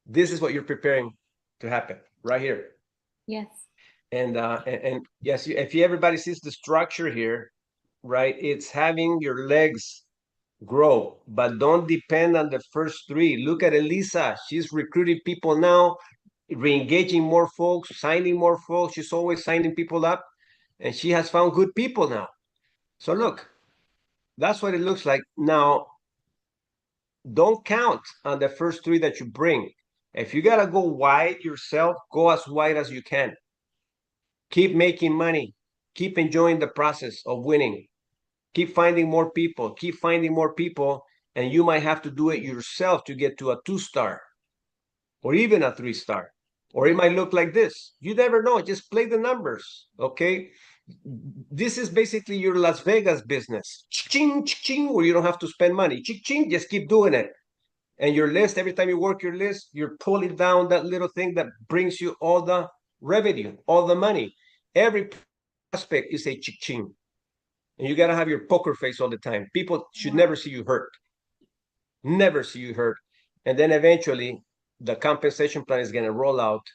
this is what you're preparing to happen right here. Yes. And yes, if everybody sees the structure here, right, it's having your legs grow, but don't depend on the first 3. Look at Elisa. She's recruiting people now, re-engaging more folks, signing more folks. She's always signing people up, and she has found good people now. So look, that's what it looks like. Now, don't count on the first 3 that you bring. If you got to go wide yourself, go as wide as you can. Keep making money. Keep enjoying the process of winning. Keep finding more people. Keep finding more people. And you might have to do it yourself to get to a 2-star or even a 3-star. Or it might look like this. You never know. Just play the numbers. Okay. This is basically your Las Vegas business. Ching, ching, where you don't have to spend money. Ching, ching, just keep doing it. And your list, every time you work your list, you're pulling down that little thing that brings you all the revenue, all the money. Every prospect is a ching. And you got to have your poker face all the time. People should never see you hurt. Never see you hurt. And then eventually, the compensation plan is going to roll out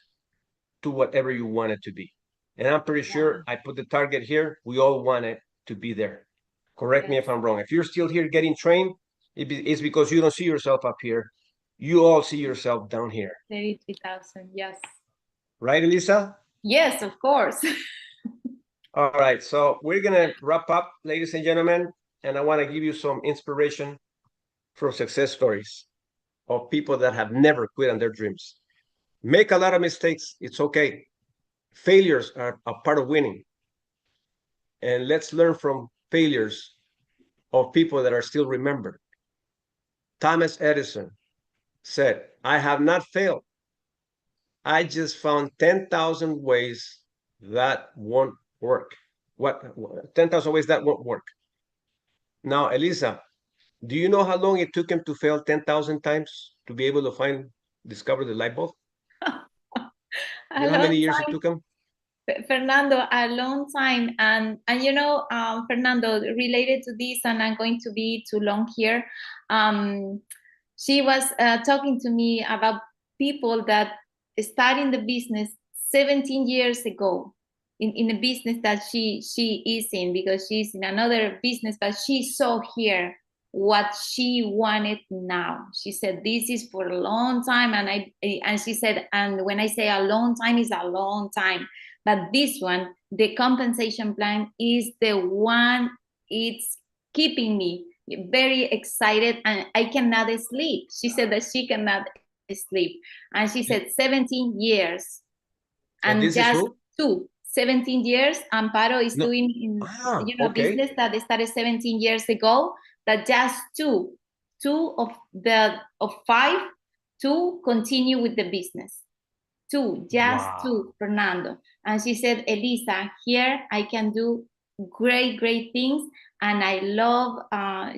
to whatever you want it to be. And I'm pretty sure I put the target here. We all want it to be there. Correct me if I'm wrong. If you're still here getting trained, it's because you don't see yourself up here. You all see yourself down here. 33,000, yes. Right, Elisa? Yes, of course. All right, so we're gonna wrap up, ladies and gentlemen, and I want to give you some inspiration from success stories of people that have never quit on their dreams. Make a lot of mistakes, it's okay. Failures are a part of winning. And let's learn from failures of people that are still remembered. Thomas Edison said, I have not failed. I just found 10,000 ways that won't work. 10,000 ways that won't work. Now, Elisa, do you know how long it took him to fail 10,000 times to be able to discover the light bulb? You know how many years it took him? Fernando, a long time, and you know, Fernando, related to this, and I'm going to be too long here. She was talking to me about people that started the business 17 years ago in a business that she is in, because she's in another business, but she saw here what she wanted now. She said this is for a long time, and she said, and when I say a long time, is a long time, but this one, the compensation plan, is the one it's keeping me very excited, and I cannot sleep. She said that she cannot sleep, and she said 17 years, And and this is just who? 17 years. Amparo is No. doing Okay. business that started 17 years ago, that just two of five to continue with the business. Just Wow. two, Fernando. And she said, Elisa, here I can do great things. And I love,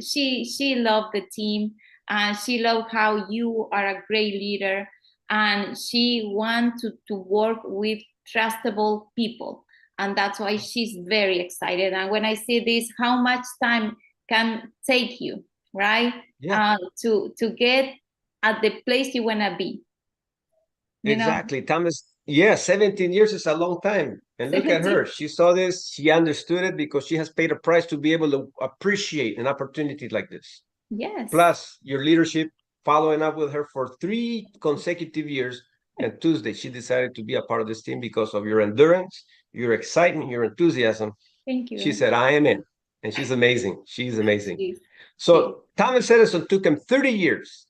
she loved the team, and she loved how you are a great leader. And she wants to work with trustable people. And that's why she's very excited. And when I say this, how much time can take you, right? Yeah. To get at the place you want to be. You know, Exactly. Thomas, yeah, 17 years is a long time. And look at 17. her. She saw this, she understood it because she has paid a price to be able to appreciate an opportunity like this. Yes. Plus, your leadership following up with her for 3 consecutive years. And Tuesday, she decided to be a part of this team because of your endurance, your excitement, your enthusiasm. Thank you. She said, I am in. And she's amazing. She's amazing. She's, So Thomas Edison took him 30 years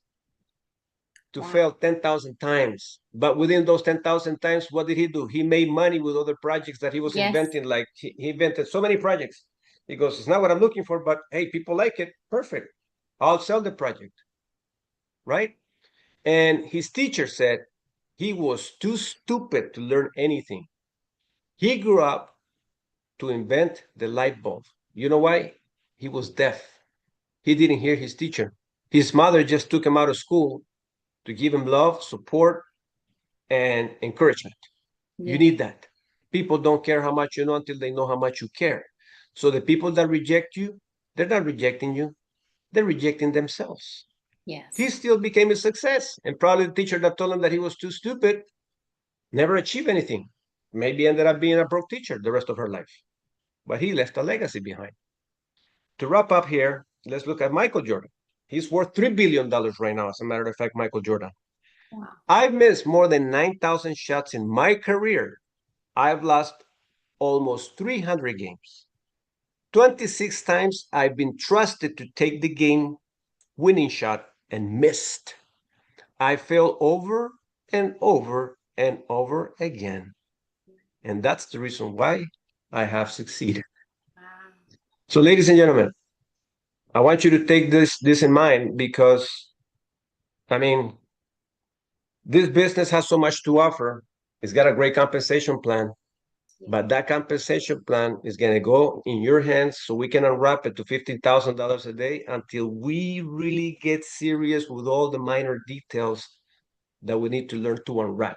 to wow. fail 10,000 times. But within those 10,000 times, what did he do? He made money with other projects that he was Yes. inventing. Like he invented so many projects. He goes, it's not what I'm looking for, but hey, people like it. Perfect. I'll sell the project. Right? And his teacher said he was too stupid to learn anything. He grew up to invent the light bulb. You know why? He was deaf. He didn't hear his teacher. His mother just took him out of school to give him love, support, and encouragement. You need that. People don't care how much you know until they know how much you care. So the people that reject you, they're not rejecting you, they're rejecting themselves. Yes. He still became a success, and probably the teacher that told him that he was too stupid never achieved anything. Maybe ended up being a broke teacher the rest of her life. But he left a legacy behind. To wrap up here, let's look at Michael Jordan. He's worth $3 billion right now, as a matter of fact, Michael Jordan. Wow. I've missed more than 9,000 shots in my career. I've lost almost 300 games. 26 times I've been trusted to take the game winning shot and missed. I fail over and over and over again. And that's the reason why I have succeeded. Wow. So, ladies and gentlemen, I want you to take this in mind because, I mean, this business has so much to offer. It's got a great compensation plan, but that compensation plan is going to go in your hands so we can unwrap it to $15,000 a day until we really get serious with all the minor details that we need to learn to unwrap.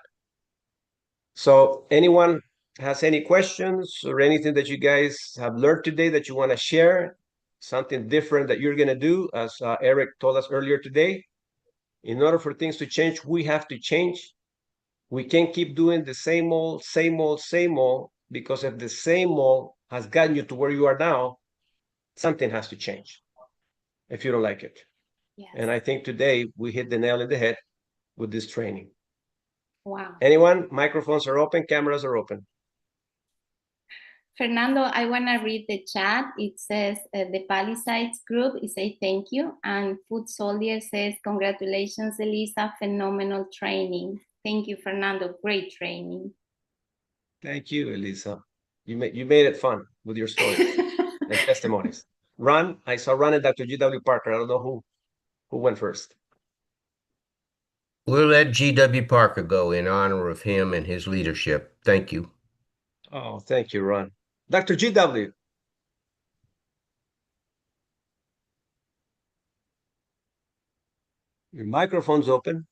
So anyone has any questions or anything that you guys have learned today that you want to share, something different that you're going to do, as Eric told us earlier today, in order for things to change, we have to change. We can't keep doing the same old, because if the same old has gotten you to where you are now, something has to change if you don't like it. Yes. And I think today we hit the nail in the head with this training. Wow. Anyone? Microphones are open, cameras are open. Fernando, I want to read the chat. It says the Palisades group is a thank you, and Food Soldier says congratulations, Elisa, phenomenal training. Thank you, Fernando, great training. Thank you, Elisa. You made it fun with your stories and testimonies. Ron, I saw Ron and Dr. G.W. Parker. I don't know who went first. We'll let G.W. Parker go in honor of him and his leadership. Thank you. Oh, thank you, Ron. Dr. G.W. Your microphone's open.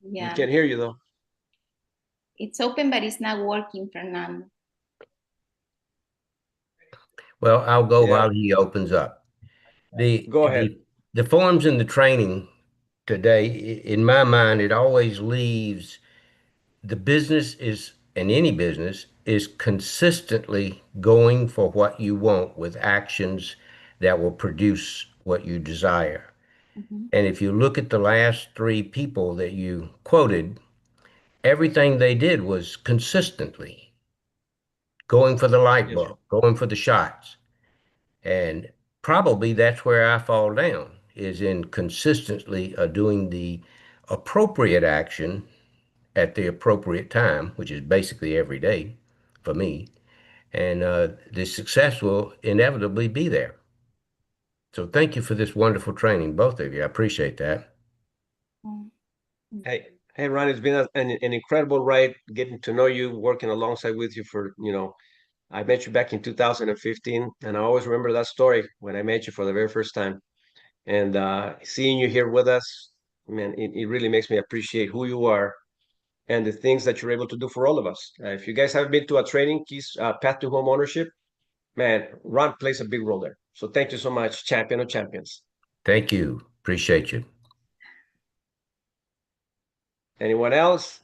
Yeah. We can't hear you, though. It's open, but it's not working, Fernando. Well, I'll go Yeah. while he opens up. Go ahead. The forms and the training today, in my mind, it always leaves the business is, and any business, is consistently going for what you want with actions that will produce what you desire. And if you look at the last three people that you quoted, everything they did was consistently going for the light Yes, sir. bulb, going for the shots. And probably that's where I fall down, is in consistently doing the appropriate action at the appropriate time, which is basically every day for me. And the success will inevitably be there. So thank you for this wonderful training, both of you. I appreciate that. Hey, Ron, it's been an incredible ride getting to know you, working alongside with you for, I met you back in 2015, and I always remember that story when I met you for the very first time. And seeing you here with us, man, it really makes me appreciate who you are and the things that you're able to do for all of us. If you guys haven't been to a training, Keys Path to Home Ownership, man, Ron plays a big role there. So thank you so much, champion of champions. Thank you. Appreciate you. Anyone else?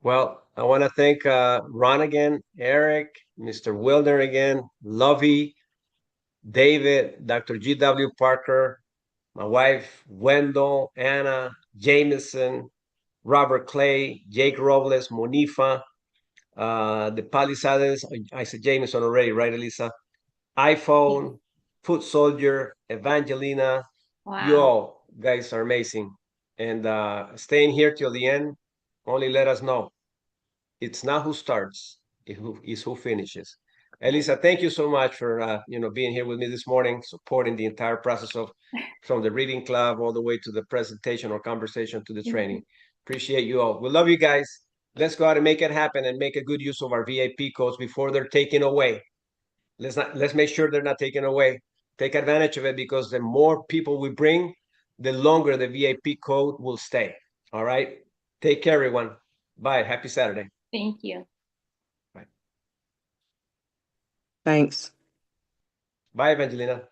Well, I want to thank Ron again, Eric, Mr. Wilder again, Lovey, David, Dr. G.W. Parker, my wife, Wendell, Anna, Jameson, Robert Clay, Jake Robles, Monifa, the Palisades, I said Jameson already, right, Elisa? iPhone, Foot Soldier, Evangelina. Wow. You all guys are amazing. And staying here till the end, only let us know. It's not who starts, it's who finishes. Elisa, thank you so much for being here with me this morning, supporting the entire process of from the reading club all the way to the presentation or conversation to the training. Appreciate you all. We love you guys. Let's go out and make it happen and make a good use of our VIP codes before they're taken away. Let's make sure they're not taken away. Take advantage of it, because the more people we bring, the longer the VIP code will stay. All right. Take care, everyone. Bye. Happy Saturday. Thank you. Bye. Thanks. Bye, Evangelina.